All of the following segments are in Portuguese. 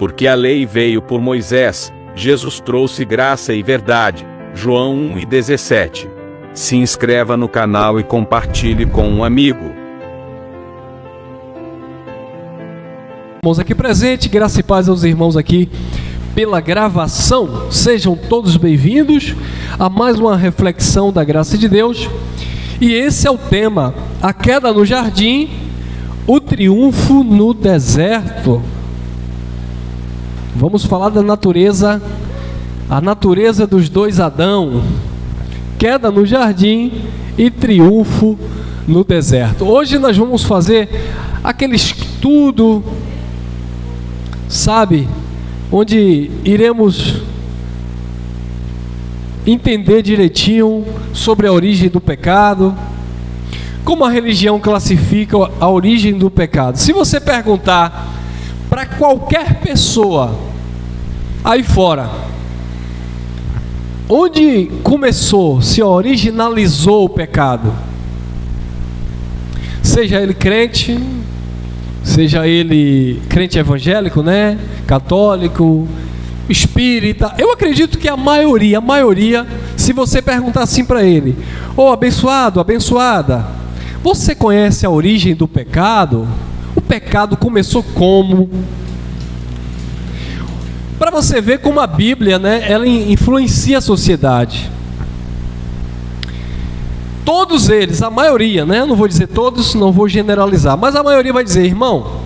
Porque a lei veio por Moisés, Jesus trouxe graça e verdade. João 1:17. Se inscreva no canal e compartilhe com um amigo. Irmãos aqui presentes, graça e paz aos irmãos aqui pela gravação. Sejam todos bem-vindos a mais uma reflexão da graça de Deus. E esse é o tema: a queda no jardim, o triunfo no deserto. Vamos falar da natureza, a natureza dos dois Adão, queda no jardim e triunfo no deserto. Hoje nós vamos fazer aquele estudo, sabe, onde iremos entender direitinho sobre a origem do pecado, como a religião classifica a origem do pecado. Se você perguntar para qualquer pessoa aí fora, onde começou, se originalizou o pecado, seja ele crente, seja ele crente evangélico, né, católico, espírita, eu acredito que a maioria, se você perguntar assim para ele: ô abençoado, abençoada, você conhece a origem do pecado? O pecado começou como? Para você ver como a Bíblia, né, ela influencia a sociedade. Todos eles, a maioria, né, eu não vou dizer todos, não vou generalizar, mas a maioria vai dizer: irmão,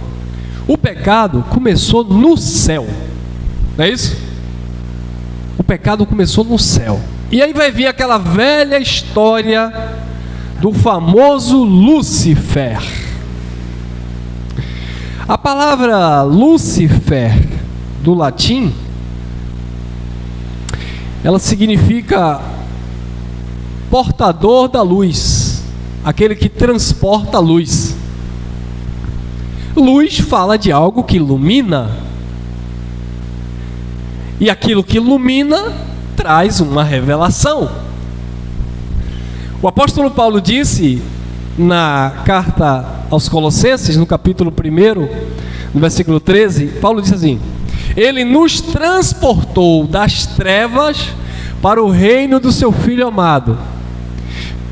o pecado começou no céu. Não é isso? O pecado começou no céu. E aí vai vir aquela velha história do famoso Lúcifer. A palavra Lúcifer, do latim, ela significa portador da luz, aquele que transporta a luz. Luz fala de algo que ilumina, e aquilo que ilumina traz uma revelação. O apóstolo Paulo disse na carta aos Colossenses, no capítulo 1, no versículo 13, Paulo disse assim: ele nos transportou das trevas para o reino do seu Filho amado.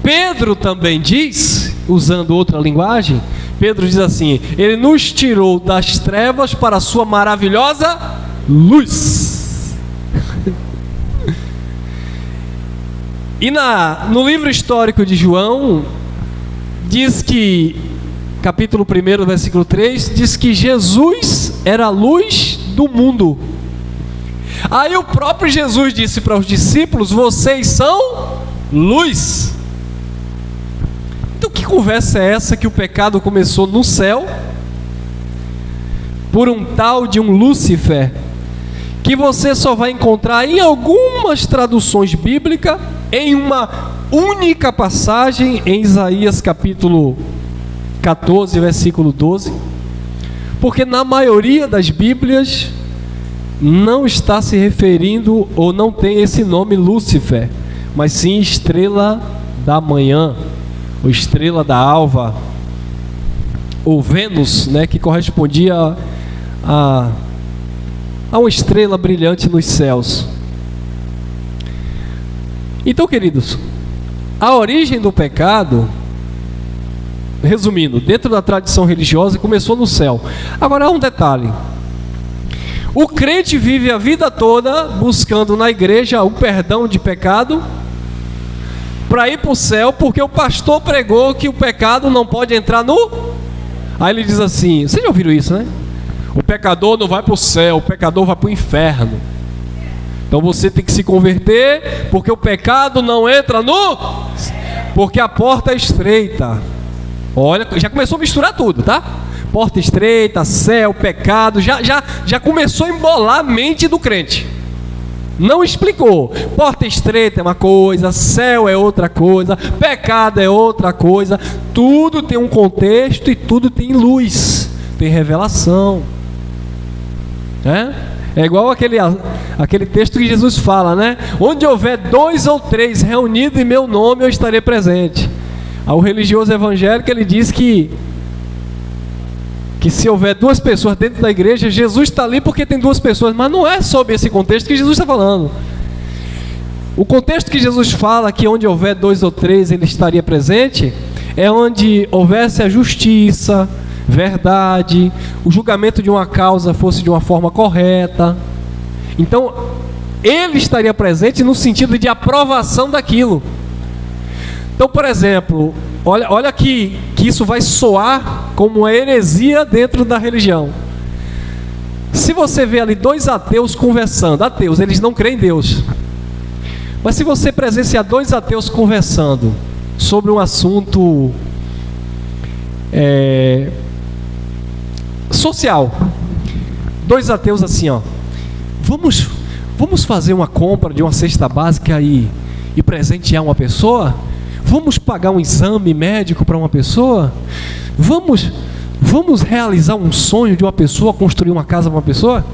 Pedro também diz, usando outra linguagem, Pedro diz assim: ele nos tirou das trevas para a sua maravilhosa luz. E no livro histórico de João, diz que, capítulo 1, versículo 3, diz que Jesus era a luz do mundo. Aí o próprio Jesus disse para os discípulos: vocês são luz. Então que conversa é essa que o pecado começou no céu, por um tal de um Lúcifer, que você só vai encontrar em algumas traduções bíblicas, em uma única passagem, em Isaías capítulo 14, versículo 12, porque na maioria das Bíblias não está se referindo, ou não tem esse nome Lúcifer, mas sim estrela da manhã, ou estrela da alva, ou Vênus, né, que correspondia a uma estrela brilhante nos céus. Então, queridos, a origem do pecado, resumindo, dentro da tradição religiosa, começou no céu. Agora há um detalhe: o crente vive a vida toda buscando na igreja o perdão de pecado para ir para o céu, porque o pastor pregou que o pecado não pode entrar no... Aí ele diz assim, vocês já ouviram isso, né? O pecador não vai para o céu, o pecador vai para o inferno. Então você tem que se converter, porque o pecado não entra no... porque a porta é estreita. Olha, já começou a misturar tudo, tá? Porta estreita, céu, pecado, já começou a embolar a mente do crente. Não explicou. Porta estreita é uma coisa, céu é outra coisa, pecado é outra coisa. Tudo tem um contexto e tudo tem luz, tem revelação. É igual aquele texto que Jesus fala, né? Onde houver 2 ou 3 reunidos em meu nome, eu estarei presente. Ao religioso evangélico ele diz que que se houver duas pessoas dentro da igreja, Jesus está ali porque tem duas pessoas, mas não é sobre esse contexto que Jesus está falando. O contexto que Jesus fala que onde houver 2 ou 3 ele estaria presente, é onde houvesse a justiça, verdade, o julgamento de uma causa fosse de uma forma correta. Então, ele estaria presente no sentido de aprovação daquilo. Então, por exemplo, olha que isso vai soar como uma heresia dentro da religião. Se você vê ali 2 ateus conversando, ateus, eles não creem em Deus. Mas se você presenciar 2 ateus conversando sobre um assunto social, 2 ateus assim, ó, vamos fazer uma compra de uma cesta básica e presentear uma pessoa? Vamos pagar um exame médico para uma pessoa? Vamos realizar um sonho de uma pessoa, construir uma casa para uma pessoa?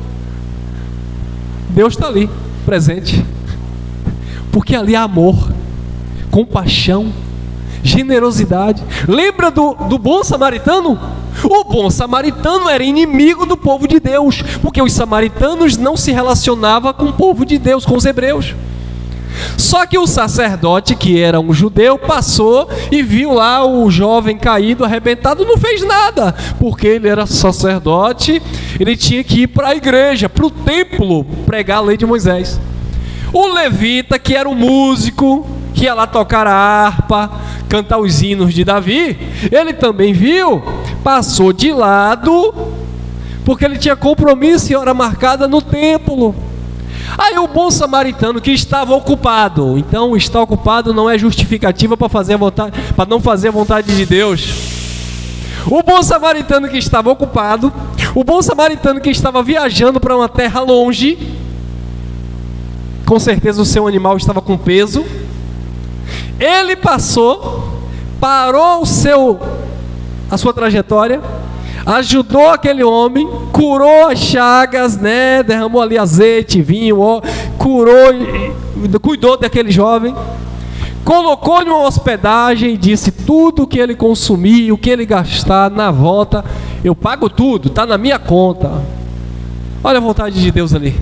Deus está ali, presente. Porque ali há amor, compaixão, generosidade. Lembra do bom samaritano? O bom samaritano era inimigo do povo de Deus, porque os samaritanos não se relacionavam com o povo de Deus, com os hebreus. Só que o sacerdote, que era um judeu, passou e viu lá o jovem caído, arrebentado, não fez nada, porque ele era sacerdote, ele tinha que ir para a igreja, para o templo, pregar a lei de Moisés. O levita, que era um músico, que ia lá tocar a harpa, cantar os hinos de Davi, ele também viu, passou de lado, porque ele tinha compromisso e hora marcada no templo. Aí o bom samaritano, que estava ocupado, então estar ocupado não é justificativa para não fazer a vontade de Deus. O bom samaritano que estava ocupado, o bom samaritano que estava viajando para uma terra longe, com certeza o seu animal estava com peso, ele parou a sua trajetória, ajudou aquele homem, curou as chagas, né? Derramou ali azeite, vinho, cuidou daquele jovem, colocou em uma hospedagem e disse: tudo que ele consumir, o que ele gastar na volta, eu pago tudo, está na minha conta. Olha a vontade de Deus ali.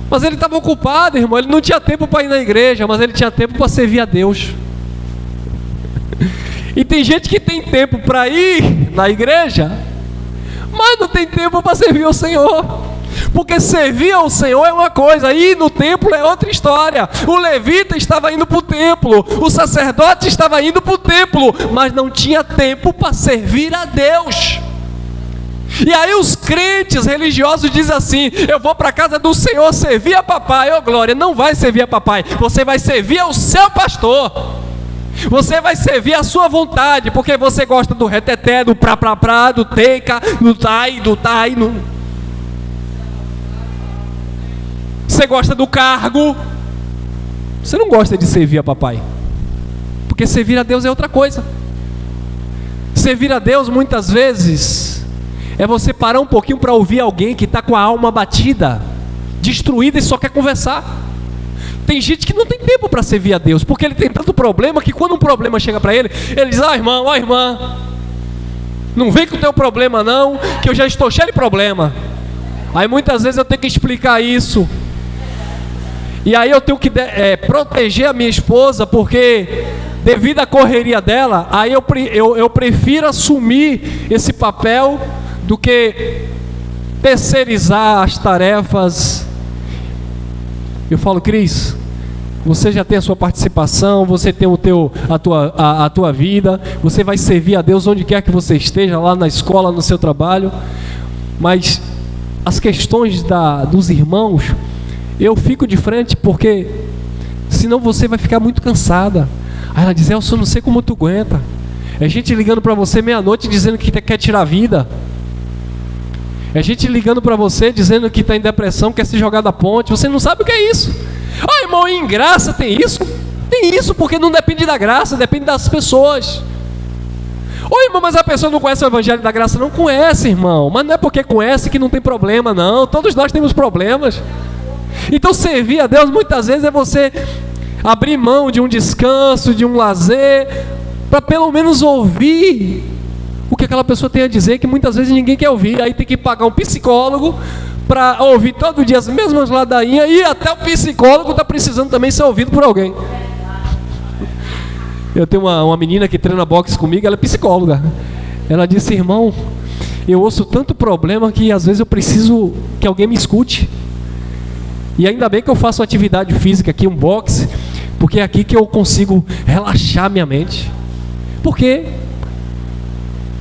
Mas ele estava ocupado, irmão, ele não tinha tempo para ir na igreja, mas ele tinha tempo para servir a Deus. E tem gente que tem tempo para ir na igreja, mas não tem tempo para servir ao Senhor. Porque servir ao Senhor é uma coisa, ir no templo é outra história. O levita estava indo para o templo, o sacerdote estava indo para o templo, mas não tinha tempo para servir a Deus. E aí os crentes religiosos dizem assim: eu vou para a casa do Senhor servir a papai. Ô glória, não vai servir a papai, você vai servir ao seu pastor. Você vai servir a sua vontade, porque você gosta do reteté, do prá, do teica, do tai. Você gosta do cargo. Você não gosta de servir a papai, porque servir a Deus é outra coisa. Servir a Deus muitas vezes é você parar um pouquinho para ouvir alguém que está com a alma abatida, destruída e só quer conversar. Tem gente que não tem tempo para servir a Deus, porque ele tem tanto problema que quando um problema chega para ele, ele diz: irmão, irmã, não vem com o teu problema não, que eu já estou cheio de problema. Aí muitas vezes eu tenho que explicar isso. E aí eu tenho que proteger a minha esposa, porque devido à correria dela, aí eu prefiro assumir esse papel do que terceirizar as tarefas. Eu falo: Cris, você já tem a sua participação, você tem a tua vida, você vai servir a Deus onde quer que você esteja, lá na escola, no seu trabalho, mas as questões dos irmãos, eu fico de frente, porque senão você vai ficar muito cansada. Aí ela diz: eu só não sei como tu aguenta. É gente ligando para você meia-noite dizendo que quer tirar a vida. É gente ligando para você dizendo que está em depressão, quer se jogar da ponte. Você não sabe o que é isso. Irmão, em graça tem isso? Tem isso, porque não depende da graça, depende das pessoas. Irmão, mas a pessoa não conhece o evangelho da graça. Não conhece, irmão. Mas não é porque conhece que não tem problema, não. Todos nós temos problemas. Então servir a Deus muitas vezes é você abrir mão de um descanso, de um lazer, para pelo menos ouvir o que aquela pessoa tem a dizer que muitas vezes ninguém quer ouvir. Aí tem que pagar um psicólogo para ouvir todo dia as mesmas ladainhas, e até o psicólogo está precisando também ser ouvido por alguém. Eu tenho uma menina que treina boxe comigo, ela é psicóloga. Ela disse: irmão, eu ouço tanto problema que às vezes eu preciso que alguém me escute. E ainda bem que eu faço atividade física aqui, um boxe, porque é aqui que eu consigo relaxar minha mente. Por quê?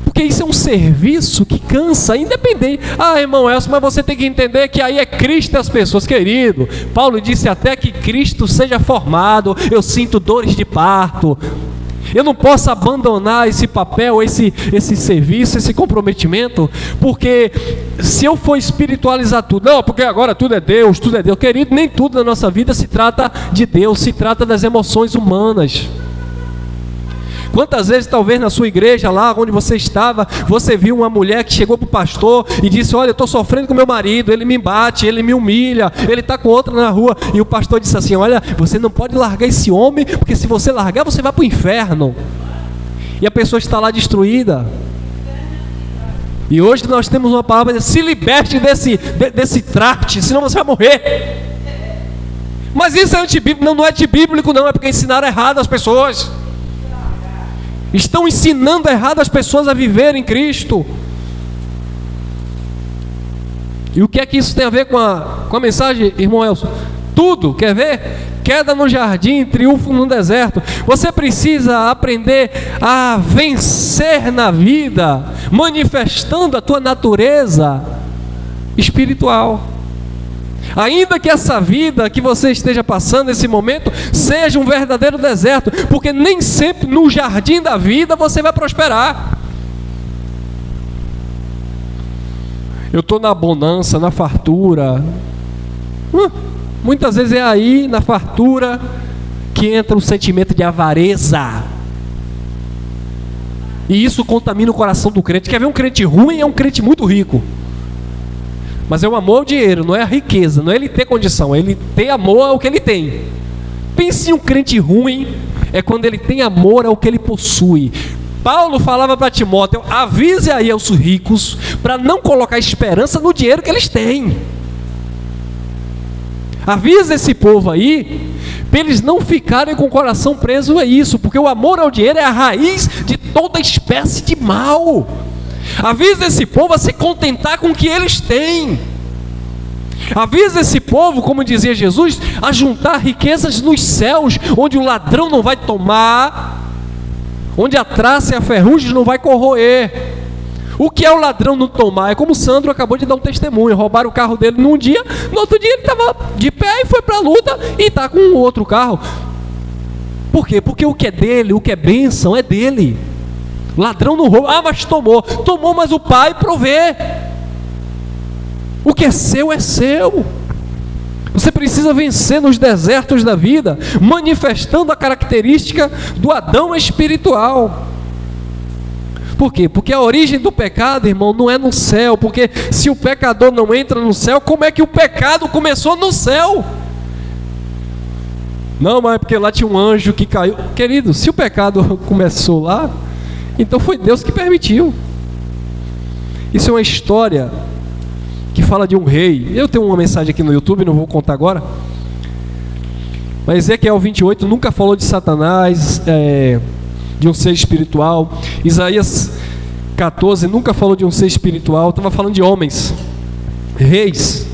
Porque isso é um serviço que cansa, independente. Ah, irmão Elcio, mas você tem que entender que aí é Cristo e as pessoas, querido. Paulo disse: até que Cristo seja formado, eu sinto dores de parto. Eu não posso abandonar esse papel, esse serviço, esse comprometimento, porque se eu for espiritualizar tudo, não, porque agora tudo é Deus, querido, nem tudo na nossa vida se trata de Deus, se trata das emoções humanas. Quantas vezes, talvez na sua igreja, lá onde você estava, você viu uma mulher que chegou para o pastor e disse: olha, eu estou sofrendo com meu marido, ele me bate, ele me humilha, ele está com outra na rua. E o pastor disse assim: olha, você não pode largar esse homem, porque se você largar, você vai para o inferno. E a pessoa está lá destruída. E hoje nós temos uma palavra de: se liberte desse traste, senão você vai morrer. Mas isso é antibíblico. Não é antibíblico, não, é porque ensinaram errado as pessoas. Estão ensinando errado as pessoas a viver em Cristo. E o que é que isso tem a ver com a mensagem, irmão Elcio? Tudo, quer ver? Queda no jardim, triunfo no deserto. Você precisa aprender a vencer na vida, manifestando a tua natureza espiritual. Ainda que essa vida que você esteja passando nesse momento seja um verdadeiro deserto, porque nem sempre no jardim da vida você vai prosperar. Eu estou na bonança, na fartura. Muitas vezes é aí, na fartura, que entra o sentimento de avareza. E isso contamina o coração do crente. Quer ver um crente ruim? É um crente muito rico. Mas é o amor ao dinheiro, não é a riqueza, não é ele ter condição, é ele ter amor ao que ele tem. Pense em um crente ruim, é quando ele tem amor ao que ele possui. Paulo falava para Timóteo: avise aí aos ricos para não colocar esperança no dinheiro que eles têm. Avisa esse povo aí, para eles não ficarem com o coração preso a isso, porque o amor ao dinheiro é a raiz de toda espécie de mal. Avisa esse povo a se contentar com o que eles têm. Avisa esse povo, como dizia Jesus, a juntar riquezas nos céus, onde o ladrão não vai tomar, onde a traça e a ferrugem não vai corroer. O que é o ladrão não tomar? É como o Sandro acabou de dar um testemunho: roubaram o carro dele num dia, no outro dia ele estava de pé e foi para a luta e está com um outro carro. Por quê? Porque o que é dele, o que é bênção, é dele. Ladrão não rouba. Ah, mas tomou, mas o pai provê. O que é seu é seu. Você precisa vencer nos desertos da vida, manifestando a característica do Adão espiritual. Por quê? Porque a origem do pecado, irmão, não é no céu. Porque se o pecador não entra no céu, como é que o pecado começou no céu? Não, mas é porque lá tinha um anjo que caiu. Querido, se o pecado começou lá, então foi Deus que permitiu. Isso é uma história que fala de um rei. Eu tenho uma mensagem aqui no YouTube, não vou contar agora. Mas Ezequiel 28 nunca falou de Satanás, de um ser espiritual. Isaías 14 nunca falou de um ser espiritual. Estava falando de homens, reis.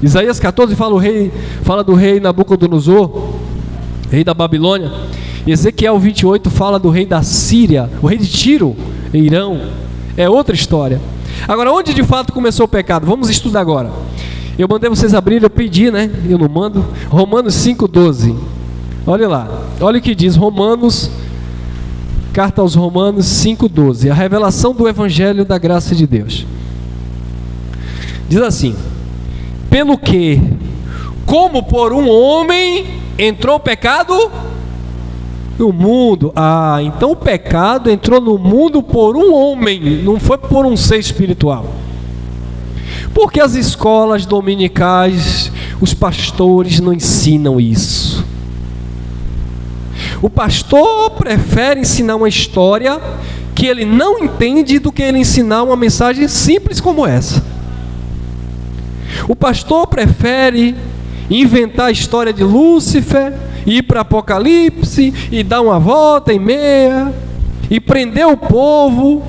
Isaías 14 fala do rei Nabucodonosor, rei da Babilônia. Ezequiel 28 fala do rei da Síria, o rei de Tiro, em Irão. É outra história. Agora, onde de fato começou o pecado? Vamos estudar agora. Eu mandei vocês abrirem, eu pedi, né? Eu não mando. Romanos 5,12. Olha lá, olha o que diz Romanos, carta aos Romanos 5,12. A revelação do Evangelho da graça de Deus. Diz assim: pelo que, como por um homem entrou o pecado no mundo. Ah, então o pecado entrou no mundo por um homem, não foi por um ser espiritual. Porque as escolas dominicais, os pastores não ensinam isso. O pastor prefere ensinar uma história que ele não entende do que ele ensinar uma mensagem simples como essa. O pastor prefere inventar a história de Lúcifer, ir para Apocalipse e dar uma volta e meia e prender o povo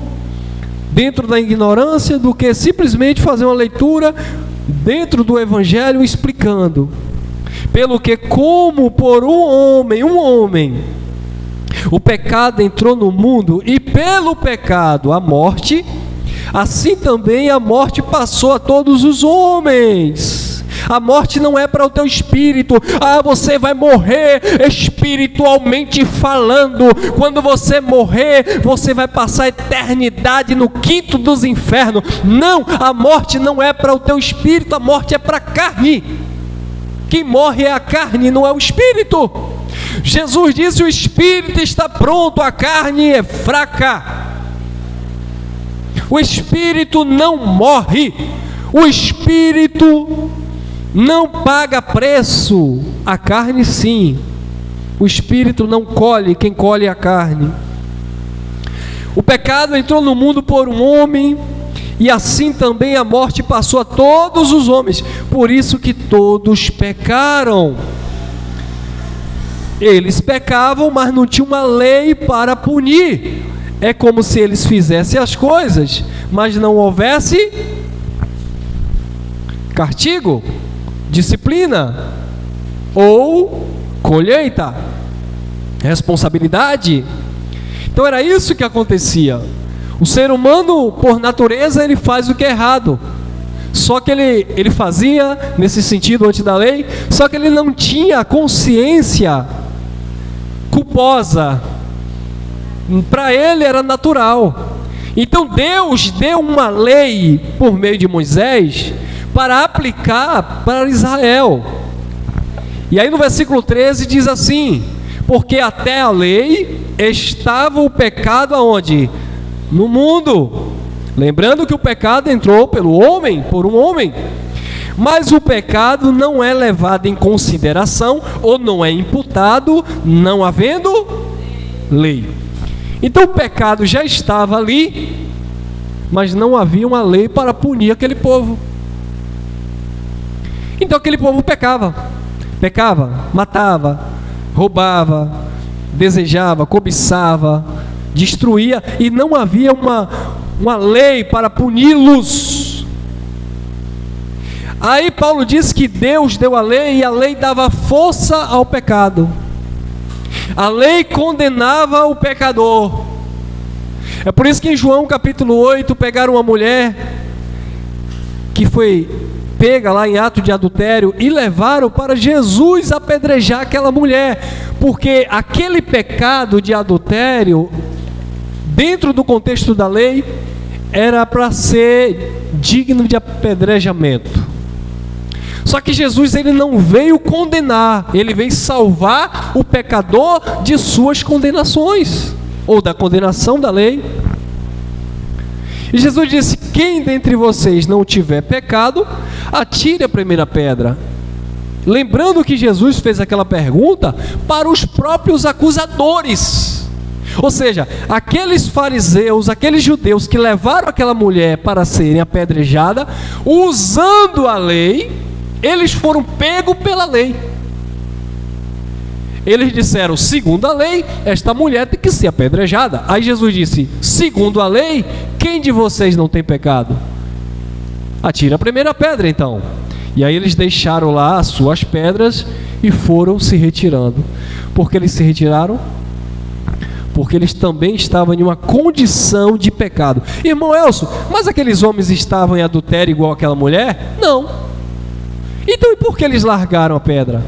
dentro da ignorância, do que simplesmente fazer uma leitura dentro do Evangelho explicando. Pelo que, como por um homem, o pecado entrou no mundo, e pelo pecado a morte, assim também a morte passou a todos os homens. A morte não é para o teu espírito. Você vai morrer espiritualmente falando. Quando você morrer, você vai passar a eternidade no quinto dos infernos. Não, a morte não é para o teu espírito, a morte é para a carne. Quem morre é a carne, não é o espírito. Jesus disse: o espírito está pronto, a carne é fraca. O espírito não morre, o espírito não paga preço, a carne sim. O espírito não colhe, quem colhe é a carne. O pecado entrou no mundo por um homem, e assim também a morte passou a todos os homens. Por isso que todos pecaram. Eles pecavam, mas não tinha uma lei para punir. É como se eles fizessem as coisas, mas não houvesse castigo, disciplina ou colheita, responsabilidade. Então era isso que acontecia. O ser humano, por natureza, ele faz o que é errado. Só que ele fazia nesse sentido antes da lei, só que ele não tinha consciência culposa. Para ele era natural. Então Deus deu uma lei por meio de Moisés para aplicar para Israel. E aí no versículo 13 diz assim: porque até a lei estava o pecado aonde? No mundo. Lembrando que o pecado entrou pelo homem, por um homem. Mas o pecado não é levado em consideração, ou não é imputado, não havendo lei. Então o pecado já estava ali, mas não havia uma lei para punir aquele povo. Então aquele povo pecava, matava, roubava, desejava, cobiçava, destruía, e não havia uma lei para puni-los. Aí Paulo diz que Deus deu a lei, e a lei dava força ao pecado. A lei condenava o pecador. É por isso que em João capítulo 8 pegaram uma mulher que foi pega lá em ato de adultério e levaram para Jesus apedrejar aquela mulher, porque aquele pecado de adultério, dentro do contexto da lei, era para ser digno de apedrejamento. Só que Jesus, ele não veio condenar, ele veio salvar o pecador de suas condenações, ou da condenação da lei. E Jesus disse: quem dentre vocês não tiver pecado, atire a primeira pedra. Lembrando que Jesus fez aquela pergunta para os próprios acusadores. Ou seja, aqueles fariseus, aqueles judeus que levaram aquela mulher para serem apedrejadas, usando a lei, eles foram pegos pela lei. Eles disseram: segundo a lei, esta mulher tem que ser apedrejada. Aí Jesus disse: segundo a lei, quem de vocês não tem pecado? Atira a primeira pedra então. E aí eles deixaram lá as suas pedras e foram se retirando. Por que eles se retiraram? Porque eles também estavam em uma condição de pecado. Irmão Elcio, mas aqueles homens estavam em adultério igual aquela mulher? Não. Então, e por que eles largaram a pedra?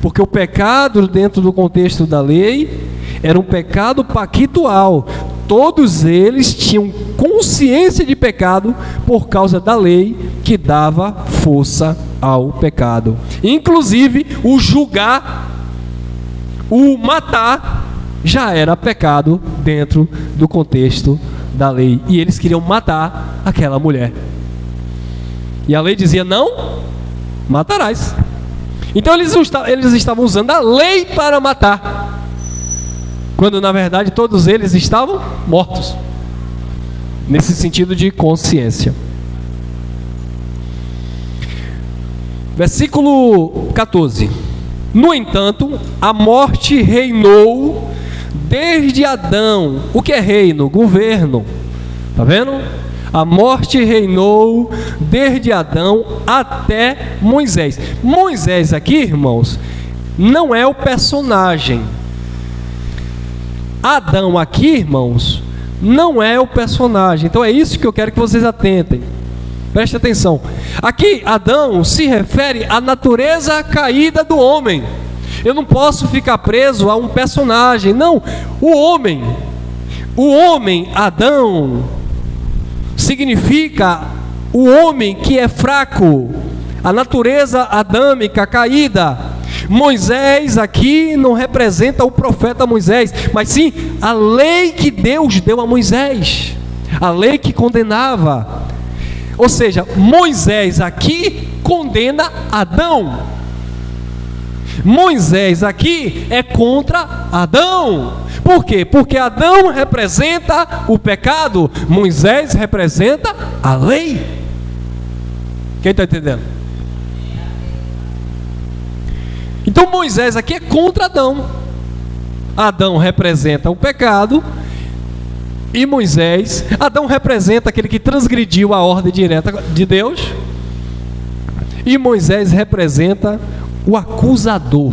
Porque o pecado, dentro do contexto da lei, era um pecado pactual. Todos eles tinham consciência de pecado por causa da lei que dava força ao pecado. Inclusive, o julgar, o matar, já era pecado dentro do contexto da lei. E eles queriam matar aquela mulher. E a lei dizia: não matarás. Então eles estavam usando a lei para matar, quando na verdade todos eles estavam mortos. nesse sentido de consciência. Versículo 14. No entanto, a morte reinou desde Adão. O que é reino? Governo. Está vendo? A morte reinou desde Adão até Moisés. Moisés aqui, irmãos, não é o personagem. Adão aqui, irmãos, não é o personagem. Então é isso que eu quero que vocês atentem. Preste atenção. Aqui Adão se refere à natureza caída do homem. Eu não posso ficar preso a um personagem. Não, o homem Adão, significa o homem que é fraco, a natureza adâmica caída. Moisés aqui não representa o profeta Moisés, mas sim a lei que Deus deu a Moisés, a lei que condenava. Ou seja, Moisés aqui condena Adão. Moisés aqui é contra Adão. Por quê? Porque Adão representa o pecado, Moisés representa a lei. Quem está entendendo? Então Moisés aqui é contra Adão. Adão representa o pecado e Moisés, Adão representa aquele que transgrediu a ordem direta de Deus, e Moisés representa o acusador.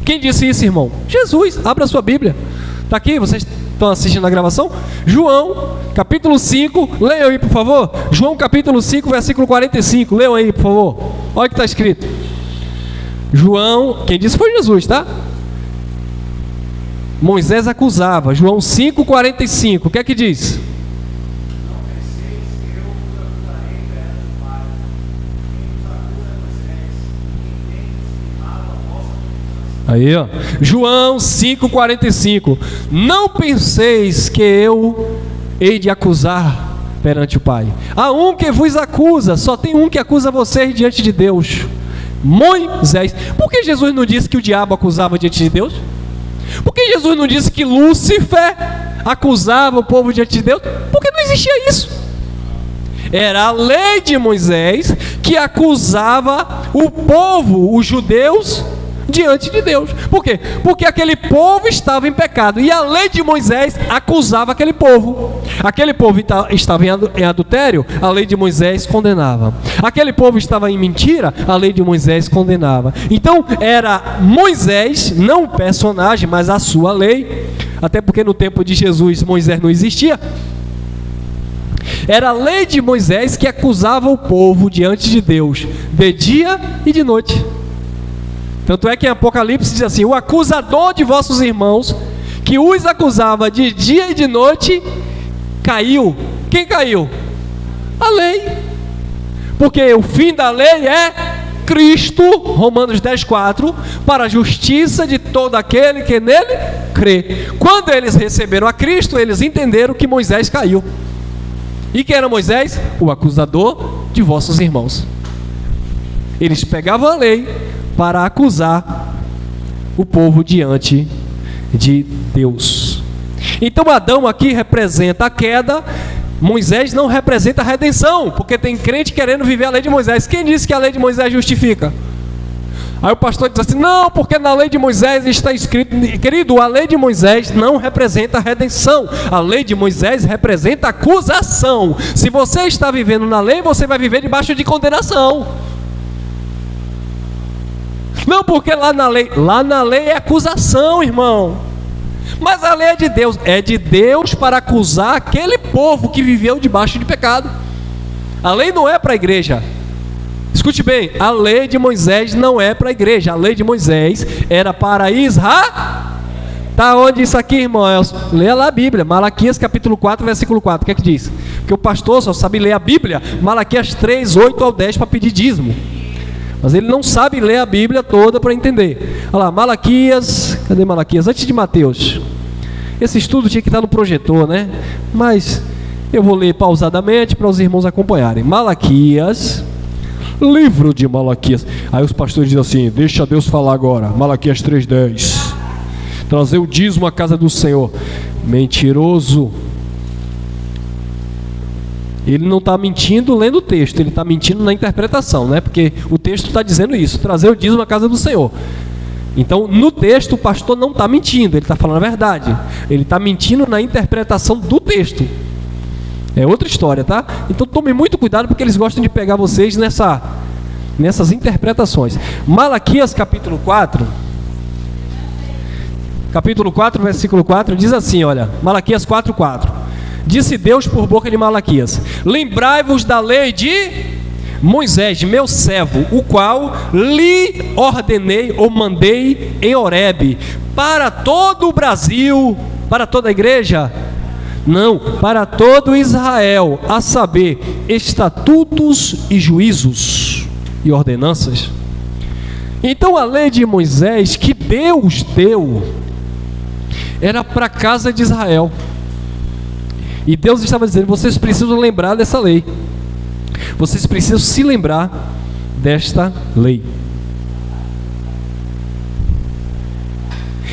Quem disse isso, irmão? Jesus. Abra a sua Bíblia. Está aqui, vocês estão assistindo a gravação? João, capítulo 5. Leiam aí, por favor. João, capítulo 5, versículo 45. Leiam aí, por favor. Olha o que está escrito. João, quem disse foi Jesus, tá? Moisés acusava. João 5, 45. O que é que diz? Aí, ó. João 5,45. Não penseis que eu hei de acusar perante o Pai. Há um que vos acusa, só tem um que acusa vocês diante de Deus: Moisés. Por que Jesus não disse que o diabo acusava diante de Deus? Por que Jesus não disse que Lúcifer acusava o povo diante de Deus? Porque não existia isso. Era a lei de Moisés que acusava o povo, os judeus, diante de Deus. Por quê? Porque aquele povo estava em pecado e a lei de Moisés acusava aquele povo. Aquele povo estava em adultério, a lei de Moisés condenava. Aquele povo estava em mentira, a lei de Moisés condenava. Então era Moisés, não o personagem, mas a sua lei, até porque no tempo de Jesus Moisés não existia. Era a lei de Moisés que acusava o povo diante de Deus, de dia e de noite. Tanto é que em Apocalipse diz assim: o acusador de vossos irmãos, que os acusava de dia e de noite, caiu. Quem caiu? A lei. Porque o fim da lei é Cristo, Romanos 10,4, para a justiça de todo aquele que nele crê. Quando eles receberam a Cristo, eles entenderam que Moisés caiu. E quem era Moisés? O acusador de vossos irmãos. Eles pegavam a lei para acusar o povo diante de Deus. Então Adão aqui representa a queda, Moisés não representa a redenção, porque tem crente querendo viver a lei de Moisés. Quem disse que a lei de Moisés justifica? Aí o pastor diz assim: não, porque na lei de Moisés está escrito. Querido, a lei de Moisés não representa a redenção, a lei de Moisés representa a acusação. Se você está vivendo na lei, você vai viver debaixo de condenação. Não, porque lá na lei é acusação, irmão. Mas a lei é de Deus para acusar aquele povo que viveu debaixo de pecado. A lei não é para a igreja. Escute bem, a lei de Moisés não é para a igreja. A lei de Moisés era para Israel. Está onde isso aqui, irmão? Leia lá a Bíblia, Malaquias capítulo 4, versículo 4. O que é que diz? Porque o pastor só sabe ler a Bíblia, Malaquias 3, 8 ao 10 para pedir dízimo. Mas ele não sabe ler a Bíblia toda para entender. Olha lá, Malaquias, cadê Malaquias? Antes de Mateus. Esse estudo tinha que estar no projetor, né? Mas eu vou ler pausadamente para os irmãos acompanharem. Malaquias, livro de Malaquias. Aí os pastores dizem assim: deixa Deus falar agora. Malaquias 3,10. Trazer o dízimo à casa do Senhor. Mentiroso. Ele não está mentindo lendo o texto, ele está mentindo na interpretação, né? Porque o texto está dizendo isso, trazer o dízimo à casa do Senhor. Então, no texto, o pastor não está mentindo, ele está falando a verdade. Ele está mentindo na interpretação do texto. É outra história, tá? Então, tome muito cuidado, porque eles gostam de pegar vocês nessas interpretações. Malaquias, capítulo 4, versículo 4, diz assim, olha, Malaquias 4:4. Disse Deus por boca de Malaquias: lembrai-vos da lei de Moisés, meu servo, o qual lhe ordenei ou mandei em Horebe, para todo o Brasil, para toda a igreja? Não, para todo Israel, a saber, estatutos e juízos e ordenanças. Então a lei de Moisés que Deus deu era para a casa de Israel. E Deus estava dizendo: vocês precisam lembrar dessa lei. Vocês precisam se lembrar desta lei.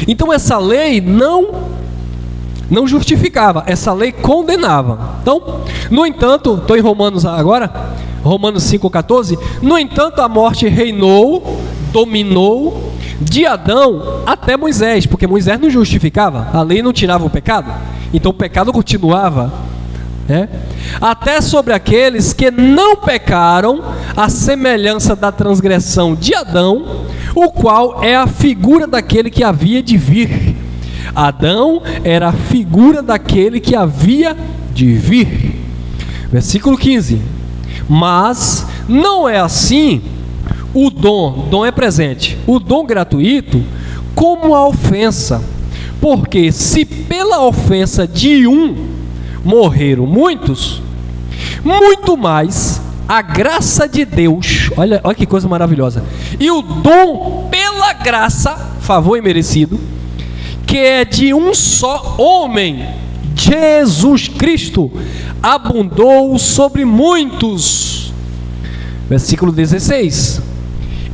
Então essa lei não justificava, essa lei condenava. Então, no entanto, estou em Romanos agora, Romanos 5,14. No entanto, a morte reinou, dominou de Adão até Moisés, porque Moisés não justificava, a lei não tirava o pecado, então o pecado continuava, né? Até sobre aqueles que não pecaram, a semelhança da transgressão de Adão, o qual é a figura daquele que havia de vir. Adão era a figura daquele que havia de vir. Versículo 15. Mas não é assim o dom é presente, o dom gratuito, como a ofensa. Porque se pela ofensa de um morreram muitos, muito mais a graça de Deus, olha que coisa maravilhosa, e o dom pela graça, favor imerecido, que é de um só homem, Jesus Cristo, abundou sobre muitos. Versículo 16.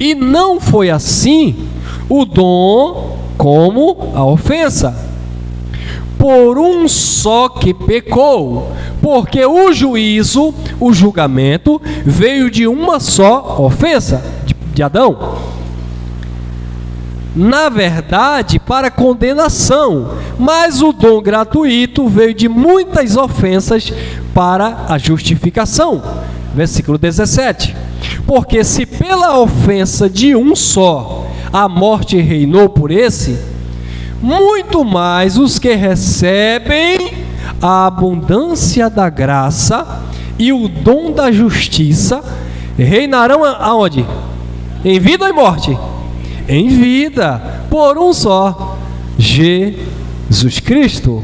E não foi assim o dom como a ofensa, por um só que pecou, porque o juízo, o julgamento, veio de uma só ofensa, de Adão. Na verdade, para condenação, mas o dom gratuito veio de muitas ofensas para a justificação. Versículo 17. Porque se pela ofensa de um só a morte reinou por esse, muito mais os que recebem a abundância da graça e o dom da justiça reinarão aonde? Em vida ou em morte? Em vida, por um só, Jesus Cristo.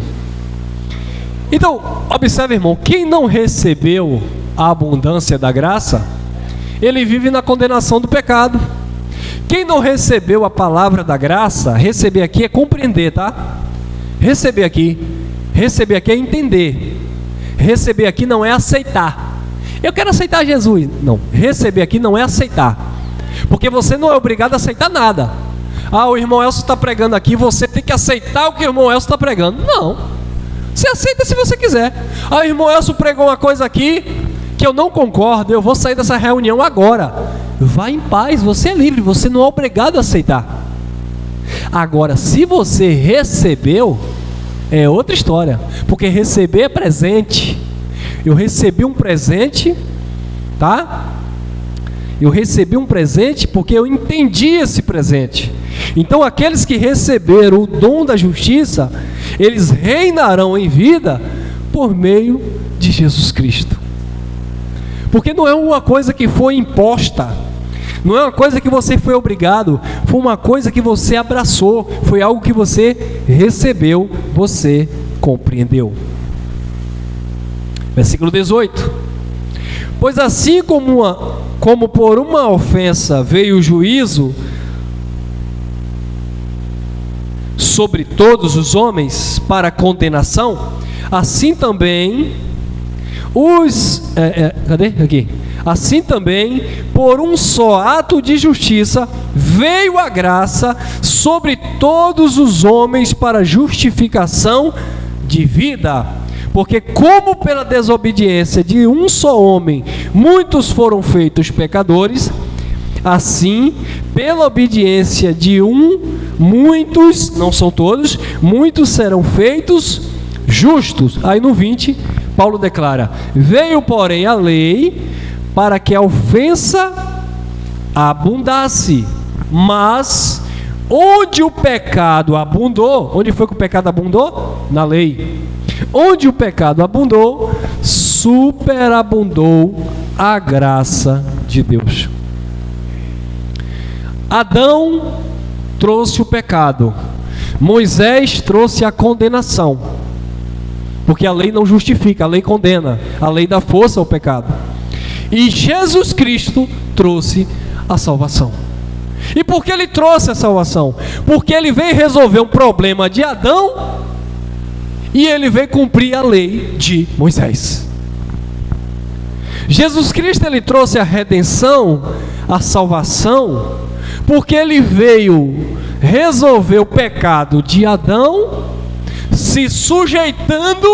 Então, observe, irmão, quem não recebeu a abundância da graça, ele vive na condenação do pecado. Quem não recebeu a palavra da graça, receber aqui é compreender, tá? Receber aqui é entender. Receber aqui não é aceitar. Eu quero aceitar Jesus. Não, receber aqui não é aceitar. Porque você não é obrigado a aceitar nada. Ah, o irmão Elcio está pregando aqui, você tem que aceitar o que o irmão Elcio está pregando. Não. Você aceita se você quiser. Ah, o irmão Elcio pregou uma coisa aqui que eu não concordo, eu vou sair dessa reunião agora. Vá em paz, você é livre, você não é obrigado a aceitar. Agora, se você recebeu, é outra história, porque receber é presente. Eu recebi um presente, tá? Eu recebi um presente porque eu entendi esse presente. Então aqueles que receberam o dom da justiça, eles reinarão em vida por meio de Jesus Cristo. Porque não é uma coisa que foi imposta, não é uma coisa que você foi obrigado, foi uma coisa que você abraçou, foi algo que você recebeu, você compreendeu. Versículo 18. Pois assim como por uma ofensa veio o juízo sobre todos os homens para condenação, assim também Assim também, por um só ato de justiça, veio a graça sobre todos os homens para justificação de vida. Porque como pela desobediência de um só homem muitos foram feitos pecadores, assim pela obediência de um, muitos, não são todos, muitos serão feitos justos. Aí no 20, Paulo declara: veio porém a lei para que a ofensa abundasse, mas onde o pecado abundou, onde foi que o pecado abundou? Na lei. Onde o pecado abundou, superabundou a graça de Deus. Adão trouxe o pecado, Moisés trouxe a condenação, porque a lei não justifica, a lei condena, a lei dá força ao pecado. E Jesus Cristo trouxe a salvação. E por que ele trouxe a salvação? Porque ele veio resolver um problema de Adão e ele veio cumprir a lei de Moisés. Jesus Cristo, ele trouxe a redenção, a salvação, porque ele veio resolver o pecado de Adão, se sujeitando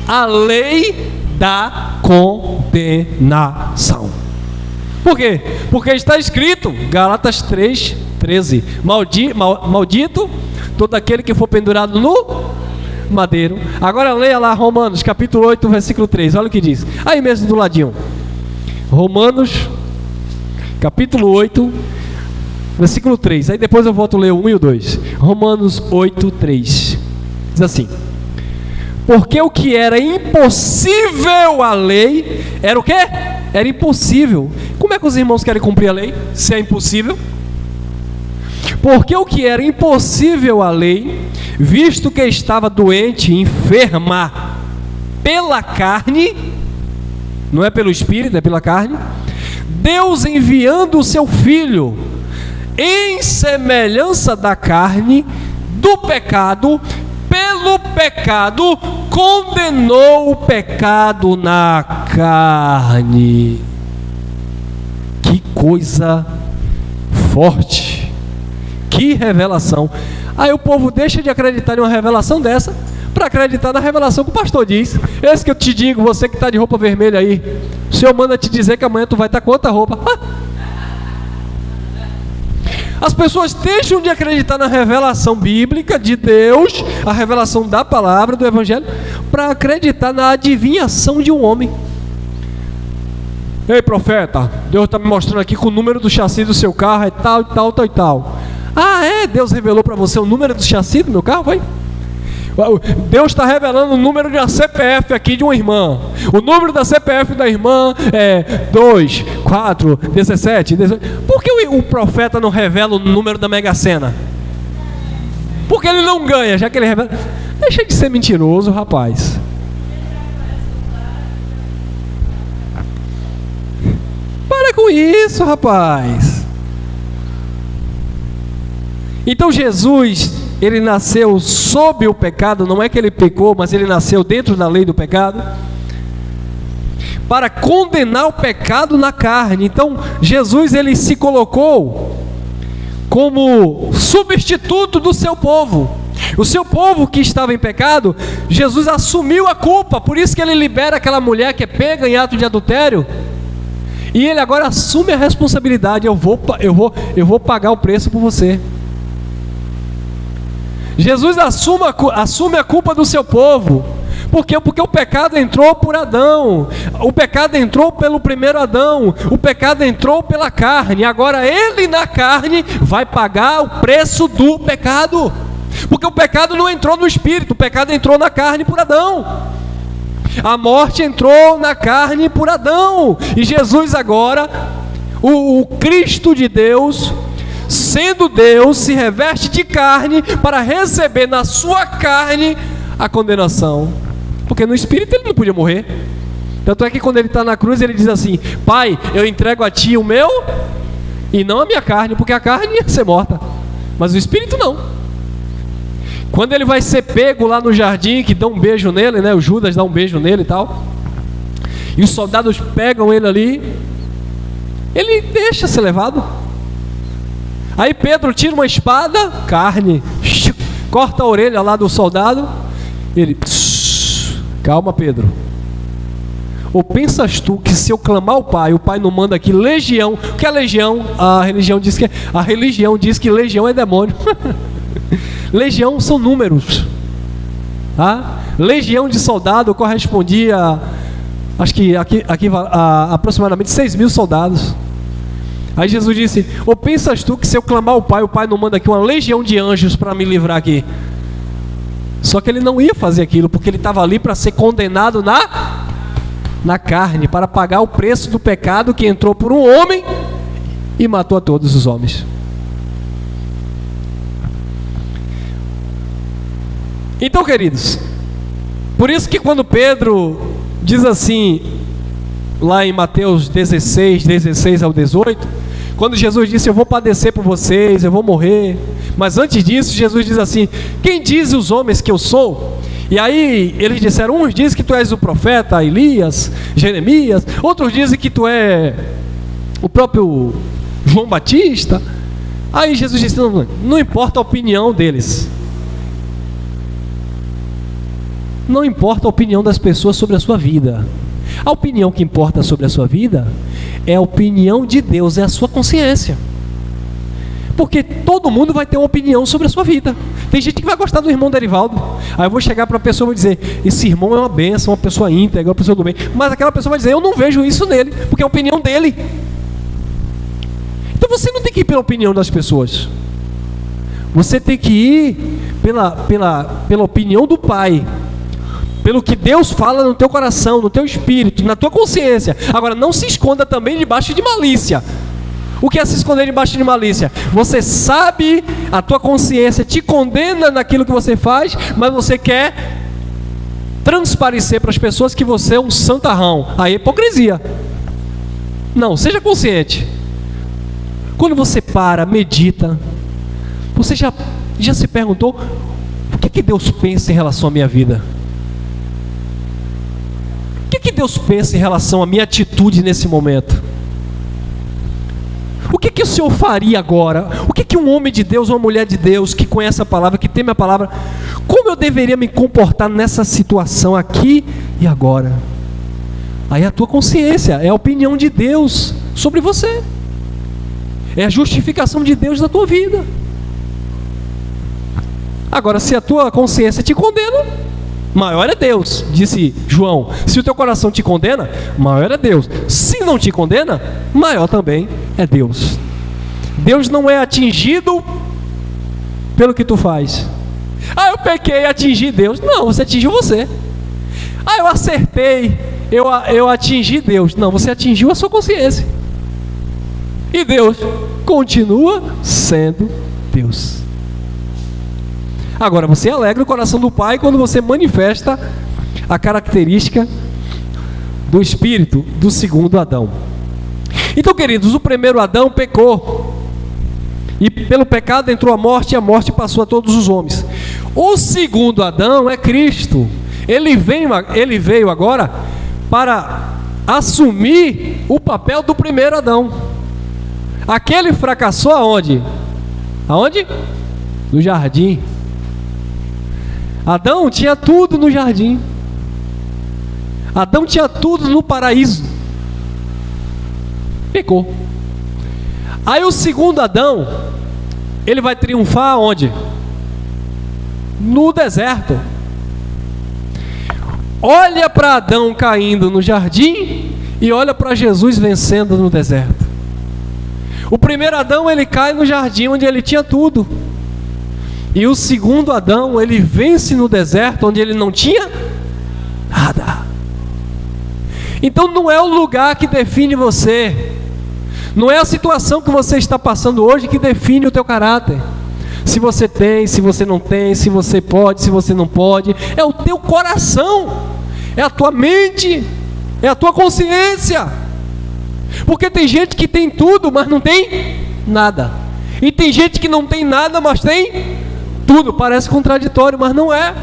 à lei da condenação. Por quê? Porque está escrito, Gálatas 3:13, maldito todo aquele que for pendurado no madeiro. Agora leia lá Romanos capítulo 8, versículo 3, olha o que diz, aí mesmo do ladinho. Romanos capítulo 8, versículo 3, aí depois eu volto a ler o 1 e o 2. Romanos 8, 3, diz assim: porque o que era impossível à lei, era o quê? Era impossível. Como é que os irmãos querem cumprir a lei, se é impossível? Porque o que era impossível à lei, visto que estava doente, enferma pela carne, não é pelo espírito, é pela carne, Deus enviando o seu Filho em semelhança da carne, do pecado, pelo pecado, condenou o pecado na carne. Que coisa forte, que revelação. Aí o povo deixa de acreditar em uma revelação dessa para acreditar na revelação que o pastor diz. Esse que eu te digo, você que está de roupa vermelha aí, o Senhor manda te dizer que amanhã tu vai estar com outra roupa. As pessoas deixam de acreditar na revelação bíblica de Deus, a revelação da palavra, do evangelho, para acreditar na adivinhação de um homem. Ei, profeta, Deus está me mostrando aqui que o número do chassi do seu carro é tal, tal, tal e tal. Ah, é? Deus revelou para você o número do chassi do meu carro? Vai? Deus está revelando o número de uma CPF aqui de uma irmã. O número da CPF da irmã é 2, 4, 17, 18. Por que o profeta não revela o número da Mega Sena? Porque ele não ganha, já que ele revela. Deixa de ser mentiroso, rapaz. Para com isso, rapaz. Então Jesus, ele nasceu sob o pecado, não é que ele pecou, mas ele nasceu dentro da lei do pecado, para condenar o pecado na carne. Então Jesus, ele se colocou como substituto do seu povo. O seu povo que estava em pecado, Jesus assumiu a culpa, por isso que ele libera aquela mulher que é pega em ato de adultério, e ele agora assume a responsabilidade. Eu vou pagar o preço por você. Jesus assume a culpa do seu povo. Por quê? Porque o pecado entrou por Adão. O pecado entrou pelo primeiro Adão. O pecado entrou pela carne. Agora ele na carne vai pagar o preço do pecado. Porque o pecado não entrou no espírito, o pecado entrou na carne por Adão. A morte entrou na carne por Adão. E Jesus agora, o Cristo de Deus, sendo Deus, se reveste de carne para receber na sua carne a condenação. Porque no espírito ele não podia morrer. Tanto é que quando ele está na cruz, ele diz assim: Pai, eu entrego a ti o meu e não a minha carne, porque a carne ia ser morta, mas o espírito não. Quando ele vai ser pego lá no jardim, que dão um beijo nele, né? O Judas dá um beijo nele e tal, e os soldados pegam ele ali, ele deixa ser levado. Aí Pedro tira uma espada, carne, corta a orelha lá do soldado, ele Calma, Pedro. Ou pensas tu que se eu clamar ao Pai, o Pai não manda aqui legião? O que é legião? A religião diz que legião é demônio. Legião são números. Legião de soldado correspondia, acho que aqui a aproximadamente 6.000 soldados. Aí Jesus disse: ou pensas tu que se eu clamar ao Pai, o Pai não manda aqui uma legião de anjos para me livrar aqui? Só que ele não ia fazer aquilo, porque ele estava ali para ser condenado na carne, para pagar o preço do pecado que entrou por um homem e matou a todos os homens. Então, queridos, por isso que quando Pedro diz assim, lá em Mateus 16 ao 18, quando Jesus disse: eu vou padecer por vocês, eu vou morrer, mas antes disso Jesus diz assim: quem diz os homens que eu sou? E aí eles disseram: uns dizem que tu és o profeta Elias, Jeremias, outros dizem que tu é o próprio João Batista. Aí Jesus disse: não importa a opinião deles, não importa a opinião das pessoas sobre a sua vida. A opinião que importa sobre a sua vida é a opinião de Deus, é a sua consciência. Porque todo mundo vai ter uma opinião sobre a sua vida. Tem gente que vai gostar do irmão Derivaldo. Aí eu vou chegar para a pessoa e vou dizer: esse irmão é uma bênção, uma pessoa íntegra, uma pessoa do bem. Mas aquela pessoa vai dizer: eu não vejo isso nele, porque é a opinião dele. Então você não tem que ir pela opinião das pessoas. Você tem que ir pela opinião do Pai, pelo que Deus fala no teu coração, no teu espírito, na tua consciência. Agora, não se esconda também debaixo de malícia. O que é se esconder debaixo de malícia? Você sabe, a tua consciência te condena naquilo que você faz, mas você quer transparecer para as pessoas que você é um santarrão. Aí é hipocrisia. Não, seja consciente. Quando você para, medita, você já se perguntou: o que Deus pensa em relação à minha vida? O que Deus pensa em relação à minha atitude nesse momento? O que o Senhor faria agora? O que um homem de Deus, uma mulher de Deus, que conhece a palavra, que teme a palavra, como eu deveria me comportar nessa situação aqui e agora? Aí é a tua consciência, é a opinião de Deus sobre você, é a justificação de Deus na tua vida. Agora, se a tua consciência te condena, maior é Deus, disse João. Se o teu coração te condena, maior é Deus. Se não te condena, maior também é Deus. Deus não é atingido pelo que tu faz. Eu pequei e atingi Deus. Não, você atingiu você. Eu acertei, eu atingi Deus. Não, você atingiu a sua consciência. E Deus continua sendo Deus. Agora, você alegra o coração do Pai quando você manifesta a característica do Espírito do segundo Adão. Então, queridos, o primeiro Adão pecou, e pelo pecado entrou a morte, e a morte passou a todos os homens. O segundo Adão é Cristo. Ele veio agora para assumir o papel do primeiro Adão. Aquele fracassou aonde? Aonde? No jardim. Adão tinha tudo no jardim. Adão tinha tudo no paraíso. Pecou. Aí o segundo Adão, ele vai triunfar onde? No deserto. Olha para Adão caindo no jardim e olha para Jesus vencendo no deserto. O primeiro Adão, ele cai no jardim onde ele tinha tudo. E o segundo Adão, ele vence no deserto onde ele não tinha nada. Então não é o lugar que define você, não é a situação que você está passando hoje que define o teu caráter. Se você tem, se você não tem, se você pode, se você não pode, é o teu coração, é a tua mente, é a tua consciência. Porque tem gente que tem tudo, mas não tem nada. E tem gente que não tem nada, mas tem tudo. Parece contraditório, mas não é.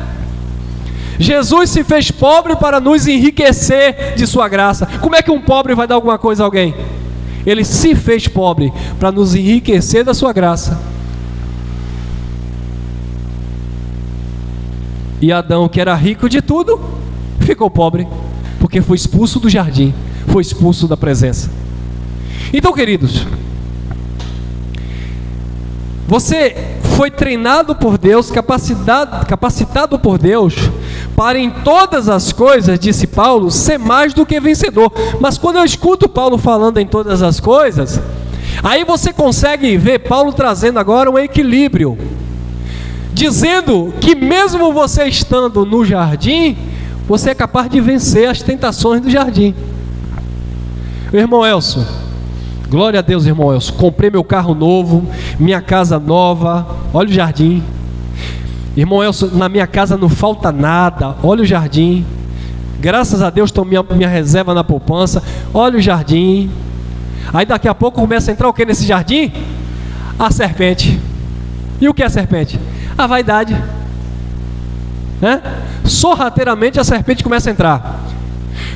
Jesus se fez pobre para nos enriquecer de sua graça. Como é que um pobre vai dar alguma coisa a alguém? Ele se fez pobre para nos enriquecer da sua graça. E Adão, que era rico de tudo, ficou pobre? Porque foi expulso do jardim, foi expulso da presença. Então, queridos, você foi treinado por Deus, capacitado por Deus, para em todas as coisas, disse Paulo, ser mais do que vencedor. Mas quando eu escuto Paulo falando em todas as coisas, aí você consegue ver Paulo trazendo agora um equilíbrio, dizendo que mesmo você estando no jardim, você é capaz de vencer as tentações do jardim. Irmão Elcio, glória a Deus, irmão Elcio, comprei meu carro novo, minha casa nova, olha o jardim. Irmão Elcio, na minha casa não falta nada, olha o jardim. Graças a Deus, estou minha reserva na poupança, olha o jardim. Aí daqui a pouco começa a entrar o que nesse jardim? A serpente. E o que é a serpente? A vaidade. Sorrateiramente a serpente começa a entrar.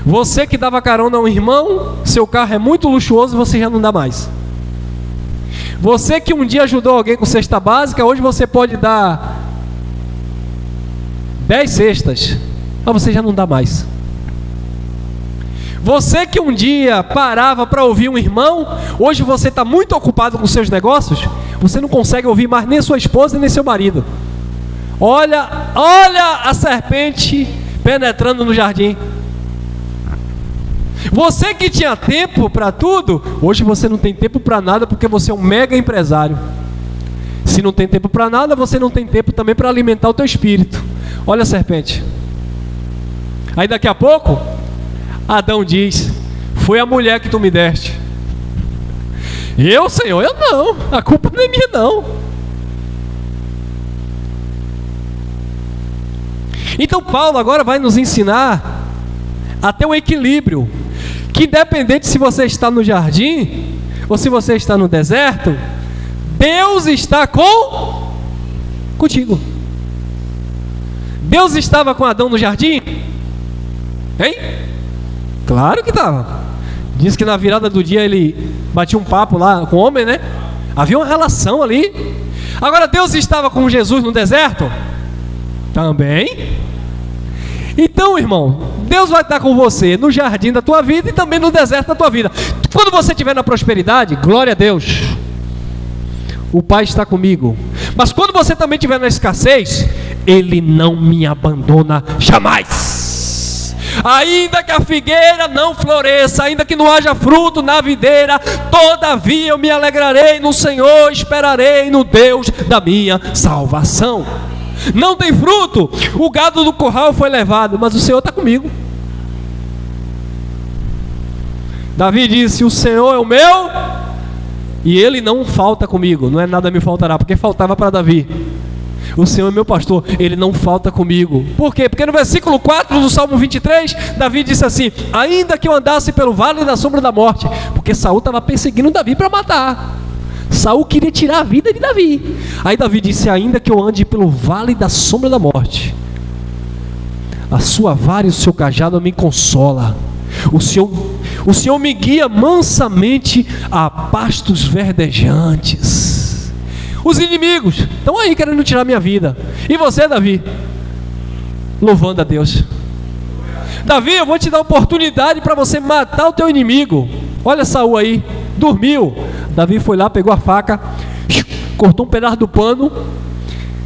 Você que dava carona a um irmão, seu carro é muito luxuoso, você já não dá mais. Você que um dia ajudou alguém com cesta básica, hoje você pode dar 10 cestas, mas você já não dá mais. Você que um dia parava para ouvir um irmão, hoje você está muito ocupado com seus negócios, você não consegue ouvir mais nem sua esposa nem seu marido. Olha a serpente penetrando no jardim. Você que tinha tempo para tudo, hoje você não tem tempo para nada, porque você é um mega empresário. Se não tem tempo para nada, você não tem tempo também para alimentar o teu espírito. Olha a serpente. Aí daqui a pouco Adão diz: foi a mulher que tu me deste. Eu, Senhor? Eu não, a culpa não é minha não. Então Paulo agora vai nos ensinar a ter um equilíbrio, que independente se você está no jardim ou se você está no deserto, Deus está contigo. Deus estava com Adão no jardim? Hein? Claro que estava. Diz que na virada do dia ele batia um papo lá com o homem, né? Havia uma relação ali. Agora Deus estava com Jesus no deserto? Também. Então, irmão, Deus vai estar com você no jardim da tua vida e também no deserto da tua vida. Quando você estiver na prosperidade, glória a Deus, o Pai está comigo. Mas quando você também estiver na escassez, Ele não me abandona jamais. Ainda que a figueira não floresça, ainda que não haja fruto na videira, todavia eu me alegrarei no Senhor, esperarei no Deus da minha salvação. Não tem fruto, o gado do curral foi levado, mas o Senhor está comigo. Davi disse: o Senhor é o meu e Ele não falta comigo. Não é nada me faltará, porque faltava para Davi. O Senhor é meu pastor, Ele não falta comigo. Por quê? Porque no versículo 4 do Salmo 23, Davi disse assim: ainda que eu andasse pelo vale da sombra da morte, porque Saul estava perseguindo Davi para matar. Saul queria tirar a vida de Davi. Aí Davi disse: ainda que eu ande pelo vale da sombra da morte, a sua vara e o seu cajado me consola. O Senhor me guia mansamente a pastos verdejantes. Os inimigos estão aí querendo tirar minha vida. E você, Davi? Louvando a Deus. Davi, eu vou te dar oportunidade para você matar o teu inimigo. Olha Saul aí, dormiu. Davi foi lá, pegou a faca, cortou um pedaço do pano,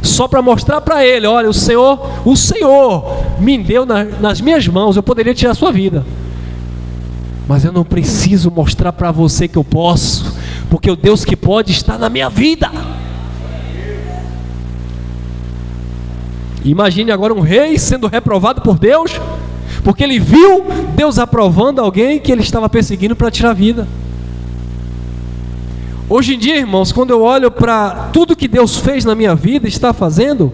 só para mostrar para ele: olha, o Senhor me deu nas minhas mãos, eu poderia tirar a sua vida, mas eu não preciso mostrar para você que eu posso, porque o Deus que pode está na minha vida. Imagine agora um rei sendo reprovado por Deus, porque ele viu Deus aprovando alguém que ele estava perseguindo para tirar a vida. Hoje em dia, irmãos, quando eu olho para tudo que Deus fez na minha vida, está fazendo,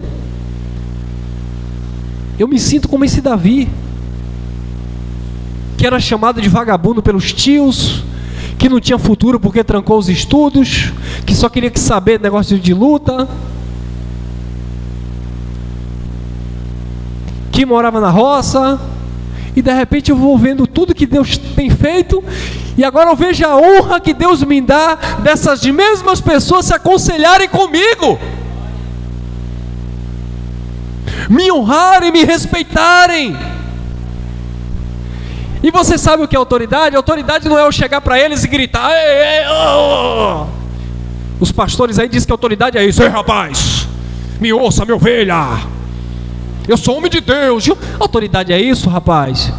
eu me sinto como esse Davi, que era chamado de vagabundo pelos tios, que não tinha futuro porque trancou os estudos, que só queria saber negócio de luta, que morava na roça. E de repente eu vou vendo tudo que Deus tem feito, e agora eu vejo a honra que Deus me dá dessas mesmas pessoas se aconselharem comigo, me honrarem, me respeitarem. E você sabe o que é autoridade? Autoridade não é eu chegar para eles e gritar: ei, ei, oh! Os pastores aí dizem que autoridade é isso. Ei, rapaz, me ouça, minha ovelha, eu sou homem de Deus. Autoridade é isso, rapaz?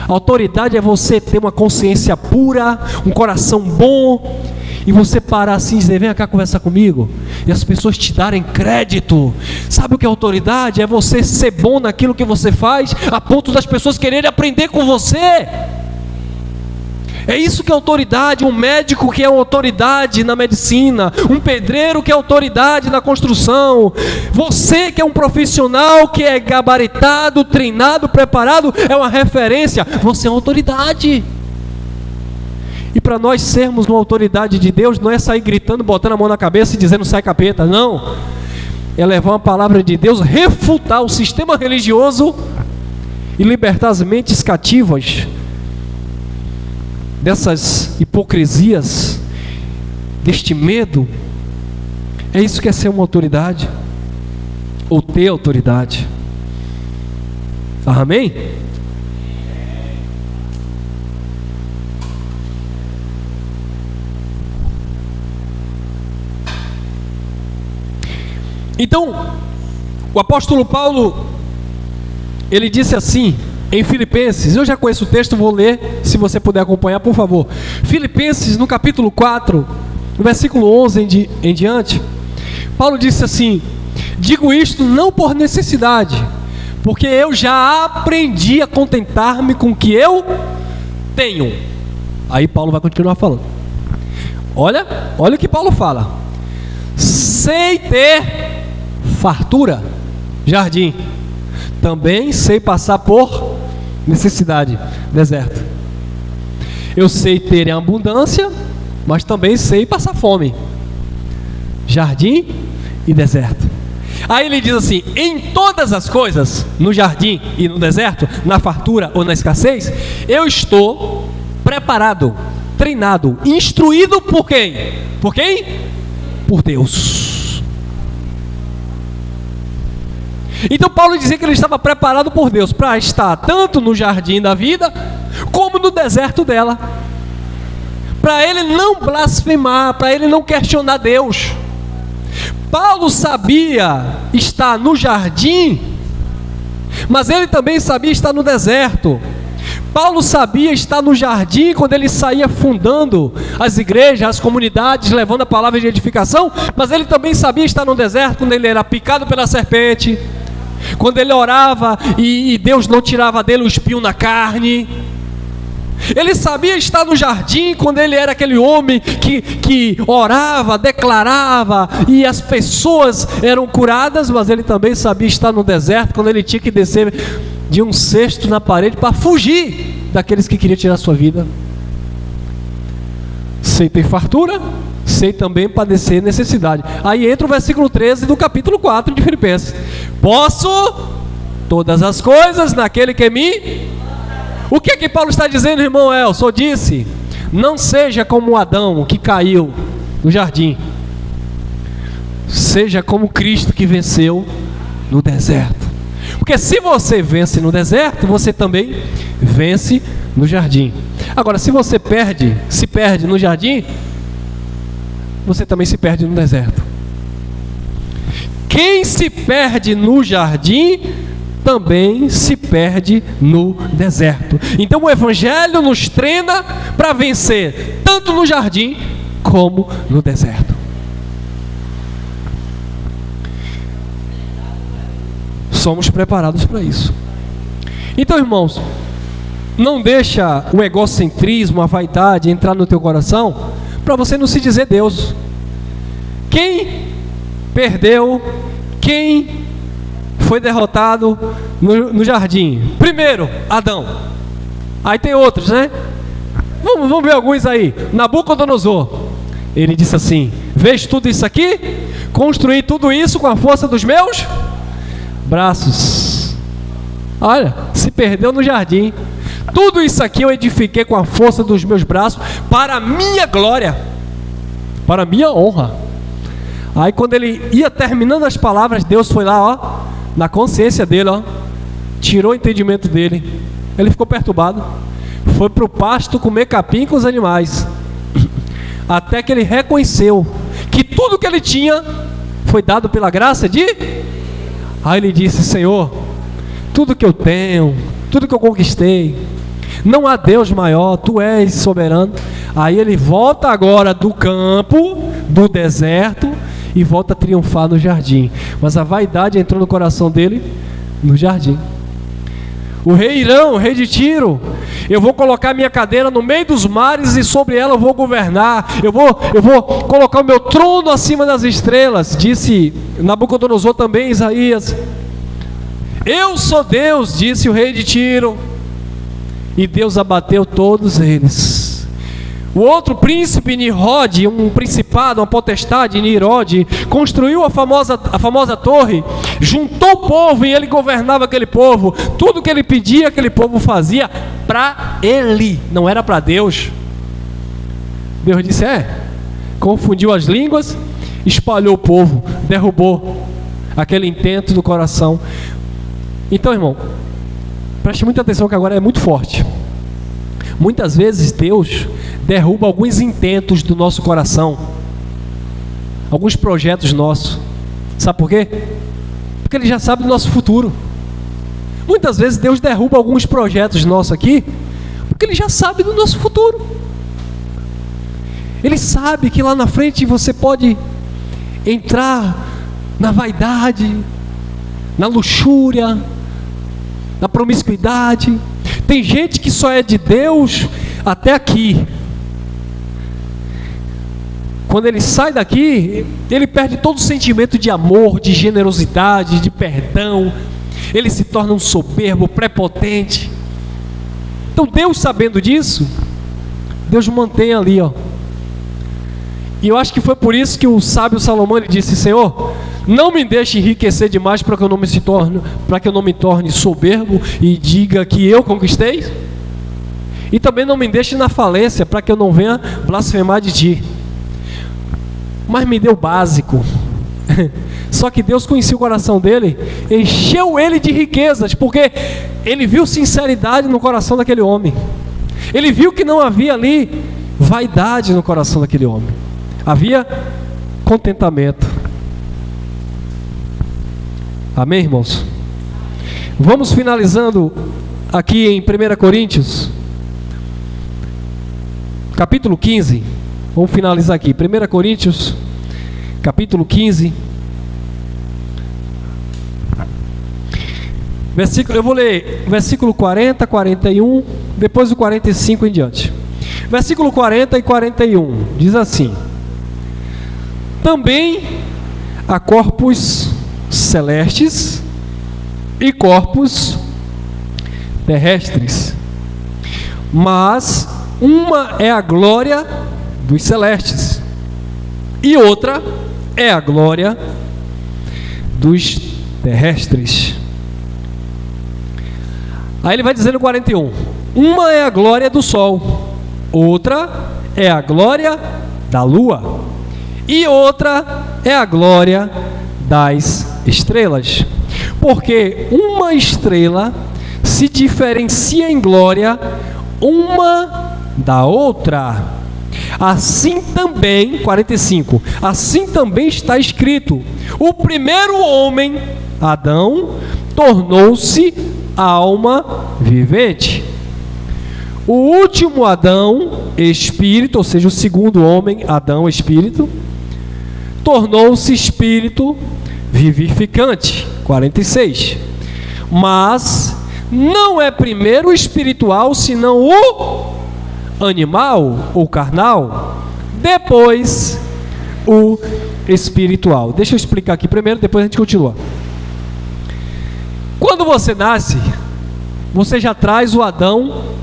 Autoridade é você ter uma consciência pura, um coração bom, e você parar assim e dizer: vem cá conversar comigo, e as pessoas te darem crédito. Sabe o que é autoridade? É você ser bom naquilo que você faz, a ponto das pessoas quererem aprender com você. É isso que é autoridade. Um médico que é autoridade na medicina, um pedreiro que é autoridade na construção, você que é um profissional que é gabaritado, treinado, preparado, é uma referência, você é uma autoridade. E para nós sermos uma autoridade de Deus, não é sair gritando, botando a mão na cabeça e dizendo sai capeta, não. É levar uma palavra de Deus, refutar o sistema religioso e libertar as mentes cativas dessas hipocrisias, deste medo. É isso que é ser uma autoridade, ou ter autoridade. Amém? Então, o apóstolo Paulo, ele disse assim, em Filipenses, eu já conheço o texto, vou ler, se você puder acompanhar, por favor. Filipenses, no capítulo 4, no versículo 11 em diante, Paulo disse assim: digo isto não por necessidade, porque eu já aprendi a contentar-me com o que eu tenho. Aí Paulo vai continuar falando. Olha o que Paulo fala: sei ter fartura, jardim, também sei passar por necessidade, deserto. Eu sei ter abundância, mas também sei passar fome, jardim e deserto. Aí ele diz assim: em todas as coisas, no jardim e no deserto, na fartura ou na escassez, eu estou preparado, treinado, instruído por quem? Por quem? Por Deus. Então Paulo dizia que ele estava preparado por Deus para estar tanto no jardim da vida como no deserto dela, para ele não blasfemar, para ele não questionar Deus. Paulo sabia estar no jardim, mas ele também sabia estar no deserto. Paulo sabia estar no jardim quando ele saía fundando as igrejas, as comunidades, levando a palavra de edificação, mas ele também sabia estar no deserto quando ele era picado pela serpente, quando ele orava e Deus não tirava dele o espinho na carne. Ele sabia estar no jardim quando ele era aquele homem que orava, declarava e as pessoas eram curadas, mas ele também sabia estar no deserto quando ele tinha que descer de um cesto na parede para fugir daqueles que queriam tirar a sua vida. Sei ter fartura, sei também padecer necessidade. Aí entra o versículo 13 do capítulo 4 de Filipenses: posso todas as coisas naquele que me... O que é que Paulo está dizendo, irmão Elson? Disse: não seja como Adão que caiu no jardim, seja como Cristo que venceu no deserto. Porque se você vence no deserto, você também vence no jardim. Agora, se você se perde no jardim, você também se perde no deserto. Quem se perde no jardim também se perde no deserto. Então o Evangelho nos treina para vencer tanto no jardim como no deserto. Somos preparados para isso. Então, irmãos, não deixa o egocentrismo, a vaidade entrar no teu coração para você não se dizer Deus. Quem perdeu, quem foi derrotado no jardim? Primeiro, Adão. Aí tem outros, né? Vamos ver alguns aí. Nabucodonosor, ele disse assim: vês tudo isso aqui? Construí tudo isso com a força dos meus braços. Olha, se perdeu no jardim. Tudo isso aqui eu edifiquei com a força dos meus braços, para a minha glória, para a minha honra. Aí quando ele ia terminando as palavras, Deus foi lá, ó, na consciência dele, ó, tirou o entendimento dele. Ele ficou perturbado, foi para o pasto comer capim com os animais, até que ele reconheceu que tudo que ele tinha foi dado pela graça de... Aí ele disse: Senhor, tudo que eu tenho, tudo que eu conquistei, não há Deus maior, Tu és soberano. Aí ele volta agora do campo, do deserto, e volta a triunfar no jardim. Mas a vaidade entrou no coração dele no jardim. O rei Irão, o rei de Tiro: eu vou colocar minha cadeira no meio dos mares e sobre ela eu vou governar. Eu vou colocar o meu trono acima das estrelas. Disse Nabucodonosor também, Isaías. Eu sou Deus, disse o rei de Tiro. E Deus abateu todos eles. O outro príncipe, Nimrod, um principado, uma potestade, Nimrod, construiu a famosa torre, juntou o povo e ele governava aquele povo. Tudo que ele pedia, aquele povo fazia para ele, não era para Deus. Deus disse: confundiu as línguas, espalhou o povo, derrubou aquele intento do coração. Então, irmão, preste muita atenção que agora é muito forte. Muitas vezes Deus derruba alguns intentos do nosso coração, alguns projetos nossos. Sabe por quê? Porque Ele já sabe do nosso futuro. Muitas vezes Deus derruba alguns projetos nossos aqui, porque Ele já sabe do nosso futuro. Ele sabe que lá na frente você pode entrar na vaidade, na luxúria, na promiscuidade. Tem gente que só é de Deus até aqui. Quando ele sai daqui, ele perde todo o sentimento de amor, de generosidade, de perdão. Ele se torna um soberbo, prepotente. Então Deus, sabendo disso, Deus mantém ali, ó. E eu acho que foi por isso que o sábio Salomão ele disse: Senhor, não me deixe enriquecer demais para que eu não me torne soberbo e diga que eu conquistei. E também não me deixe na falência para que eu não venha blasfemar de ti. Mas me deu o básico. Só que Deus conhecia o coração dele, encheu ele de riquezas, porque ele viu sinceridade no coração daquele homem. Ele viu que não havia ali vaidade no coração daquele homem. Havia contentamento. Amém, irmãos? Vamos finalizando aqui em 1 Coríntios, capítulo 15. Vamos finalizar aqui. 1 Coríntios, capítulo 15. Eu vou ler versículo 40, 41, depois o 45 em diante. Versículo 40 e 41 diz assim: também há corpos celestes e corpos terrestres, mas uma é a glória dos celestes e outra é a glória dos terrestres. Aí ele vai dizer no 41: uma é a glória do sol, outra é a glória da lua, e outra é a glória das estrelas. Porque uma estrela se diferencia em glória uma da outra. Assim também, 45, assim também está escrito: o primeiro homem, Adão, tornou-se alma vivente. O último Adão, espírito, ou seja, o segundo homem, Adão, espírito, tornou-se espírito vivificante. 46. Mas não é primeiro o espiritual, senão o animal ou carnal, depois o espiritual. Deixa eu explicar aqui primeiro, depois a gente continua. Quando você nasce, você já traz o Adão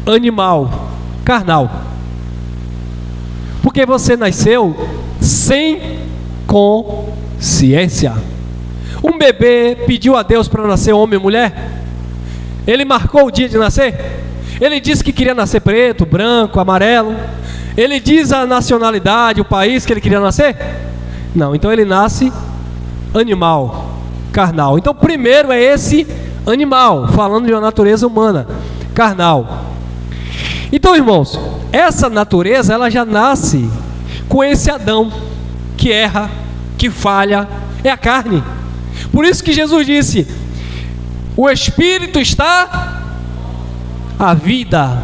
animal, carnal, porque você nasceu sem consciência. Um bebê pediu a Deus para nascer homem ou mulher? Ele marcou o dia de nascer? Ele disse que queria nascer preto, branco, amarelo? Ele diz a nacionalidade, o país que ele queria nascer? Não, então ele nasce animal, carnal. Então primeiro é esse animal, falando de uma natureza humana, carnal. Então, irmãos, essa natureza, ela já nasce com esse Adão que erra, que falha, é a carne. Por isso que Jesus disse: o espírito está a vida,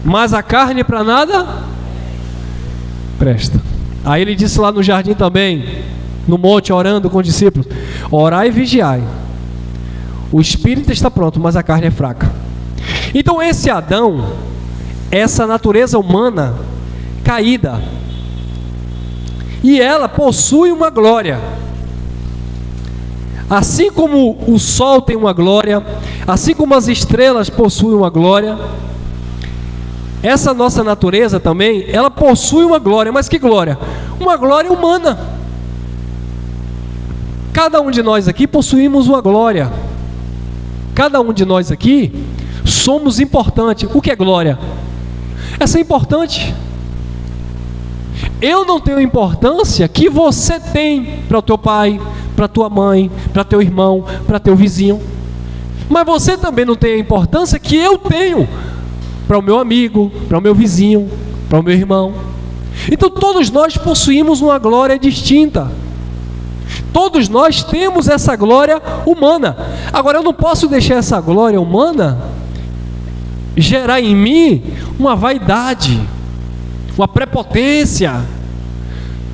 mas a carne para nada presta. Aí ele disse lá no jardim também, no monte, orando com os discípulos: orai e vigiai. O espírito está pronto, mas a carne é fraca. Então esse Adão, essa natureza humana caída, e ela possui uma glória. Assim como o sol tem uma glória, assim como as estrelas possuem uma glória, essa nossa natureza também, ela possui uma glória. Mas que glória? Uma glória humana. Cada um de nós aqui possuímos uma glória. Cada um de nós aqui somos importantes. O que é glória? É ser importante. Eu não tenho a importância que você tem para o teu pai, para tua mãe, para teu irmão, para teu vizinho. Mas você também não tem a importância que eu tenho para o meu amigo, para o meu vizinho, para o meu irmão. Então todos nós possuímos uma glória distinta. Todos nós temos essa glória humana. Agora eu não posso deixar essa glória humana gerar em mim uma vaidade, uma prepotência.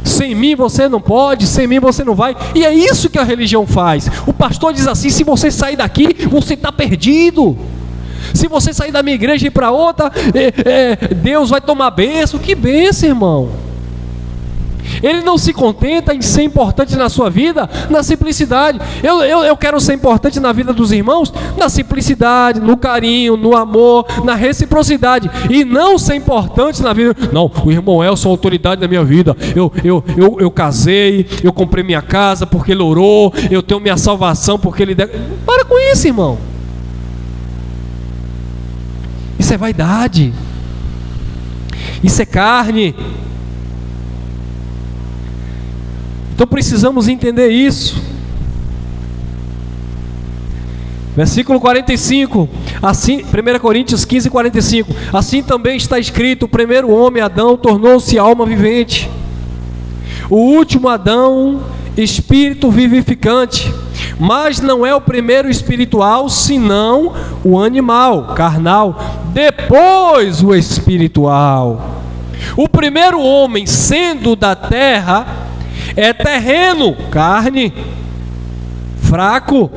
Sem mim você não pode, sem mim você não vai. E é isso que a religião faz. O pastor diz assim: se você sair daqui, você está perdido. Se você sair da minha igreja e ir para outra, Deus vai tomar bênção. Que bênção, irmão. Ele não se contenta em ser importante na sua vida, na simplicidade. Eu quero ser importante na vida dos irmãos, na simplicidade, no carinho, no amor, na reciprocidade. E não ser importante na vida. Não, o irmão Elson é a autoridade da minha vida. Eu casei, eu comprei minha casa porque ele orou, eu tenho minha salvação porque ele... Para com isso, irmão. Isso é vaidade. Isso é carne. Então precisamos entender isso. Versículo 45, assim, 1 Coríntios 15, 45. Assim também está escrito: o primeiro homem, Adão, tornou-se alma vivente. O último Adão, espírito vivificante. Mas não é o primeiro espiritual, senão o animal, carnal. Depois o espiritual. O primeiro homem, sendo da terra, é terreno, carne, fraco.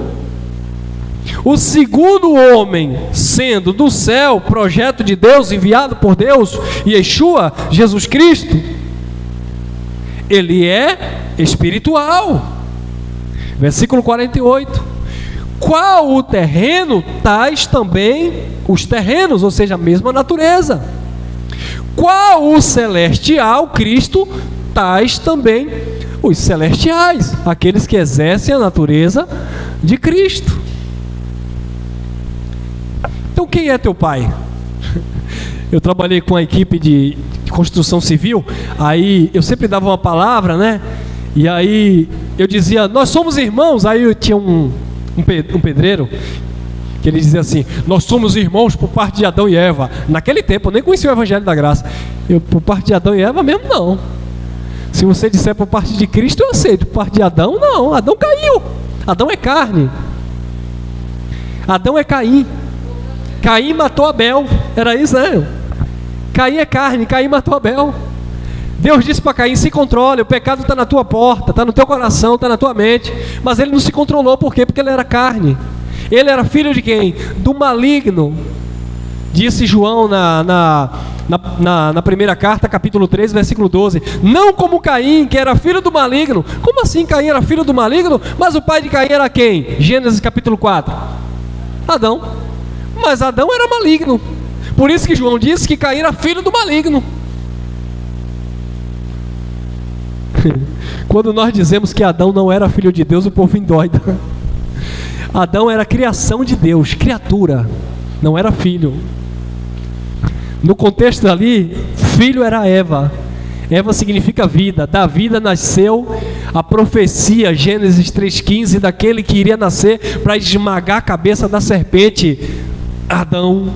O segundo homem, sendo do céu, projeto de Deus, enviado por Deus, Yeshua, Jesus Cristo, ele é espiritual. Versículo 48. Qual o terreno, tais também os terrenos, ou seja, a mesma natureza. Qual o celestial, Cristo, tais também os celestiais, aqueles que exercem a natureza de Cristo. Então quem é teu pai? Eu trabalhei com a equipe de construção civil, aí eu sempre dava uma palavra, né? E aí eu dizia: nós somos irmãos. Aí eu tinha um pedreiro que ele dizia assim: nós somos irmãos por parte de Adão e Eva. Naquele tempo eu nem conhecia o Evangelho da Graça. Eu, por parte de Adão e Eva mesmo, não. Se você disser por parte de Cristo, eu aceito. Por parte de Adão, não. Adão caiu. Adão é carne. Adão é Caim. Caim matou Abel. Era isso, né? Caim é carne. Caim matou Abel. Deus disse para Caim: se controle, o pecado está na tua porta, está no teu coração, está na tua mente. Mas ele não se controlou. Por quê? Porque ele era carne. Ele era filho de quem? Do maligno. Disse João na primeira carta, capítulo 3, versículo 12: não como Caim, que era filho do maligno. Como assim Caim era filho do maligno? Mas o pai de Caim era quem? Gênesis capítulo 4, Adão. Mas Adão era maligno. Por isso que João disse que Caim era filho do maligno. Quando nós dizemos que Adão não era filho de Deus, o povo endoida. Adão era criação de Deus, criatura, não era filho. No contexto ali, filho era Eva. Eva significa vida. Da vida nasceu a profecia, Gênesis 3,15, daquele que iria nascer para esmagar a cabeça da serpente, Adão.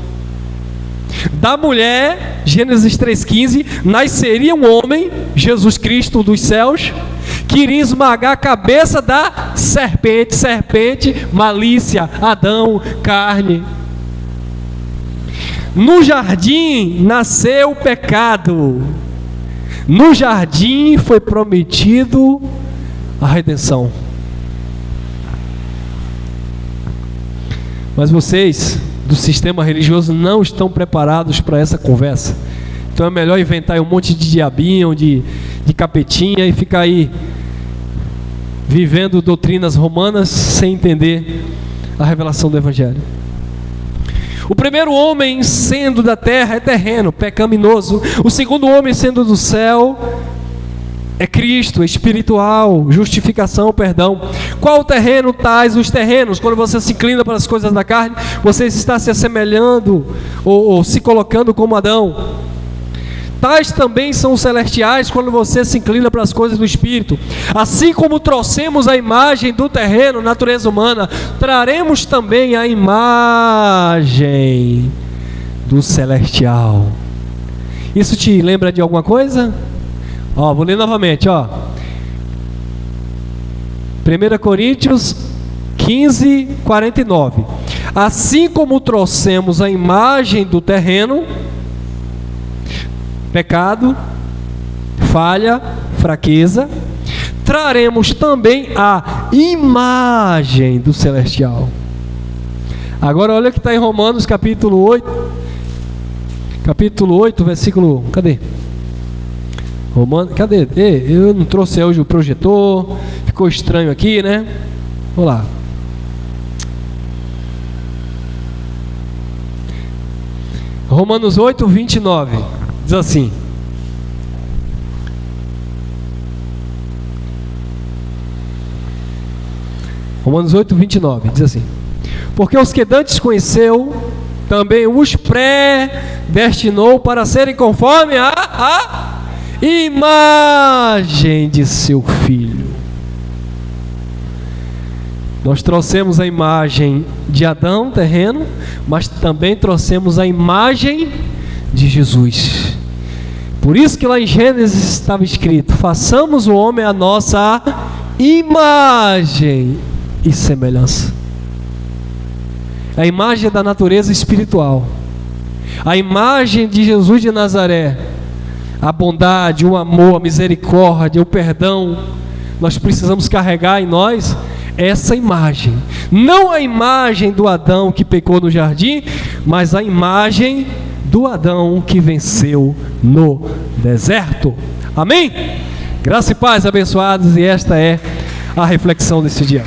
Da mulher, Gênesis 3,15, nasceria um homem, Jesus Cristo dos céus, que iria esmagar a cabeça da serpente, malícia, Adão, carne. No jardim nasceu o pecado. No jardim foi prometido a redenção. Mas vocês do sistema religioso não estão preparados para essa conversa. Então é melhor inventar um monte de diabinho, de capetinha e ficar aí vivendo doutrinas romanas sem entender a revelação do Evangelho. O primeiro homem sendo da terra é terreno, pecaminoso. O segundo homem sendo do céu é Cristo, espiritual, justificação, perdão. Qual o terreno? Tais os terrenos. Quando você se inclina para as coisas da carne, você está se assemelhando ou se colocando como Adão. Tais também são os celestiais, quando você se inclina para as coisas do Espírito. Assim como trouxemos a imagem do terreno, natureza humana, traremos também a imagem do celestial. Isso te lembra de alguma coisa? Vou ler novamente, 1 Coríntios 15, 49. Assim como trouxemos a imagem do terreno, pecado, falha, fraqueza, traremos também a imagem do celestial. Agora olha o que está em Romanos capítulo 8, versículo, cadê? Cadê? Eu não trouxe hoje o projetor, ficou estranho aqui, né? Vamos lá. Romanos 8, 29, diz assim: Romanos 8, 29, diz assim: porque os que dantes conheceu, também os predestinou para serem conforme a imagem de seu Filho. Nós trouxemos a imagem de Adão, terreno, mas também trouxemos a imagem de Jesus. Por isso que lá em Gênesis estava escrito: façamos o homem a nossa imagem e semelhança. A imagem da natureza espiritual, a imagem de Jesus de Nazaré, a bondade, o amor, a misericórdia, o perdão. Nós precisamos carregar em nós essa imagem, não a imagem do Adão que pecou no jardim, mas a imagem do Adão que venceu no deserto. Amém? Graça e paz, abençoados, e esta é a reflexão desse dia.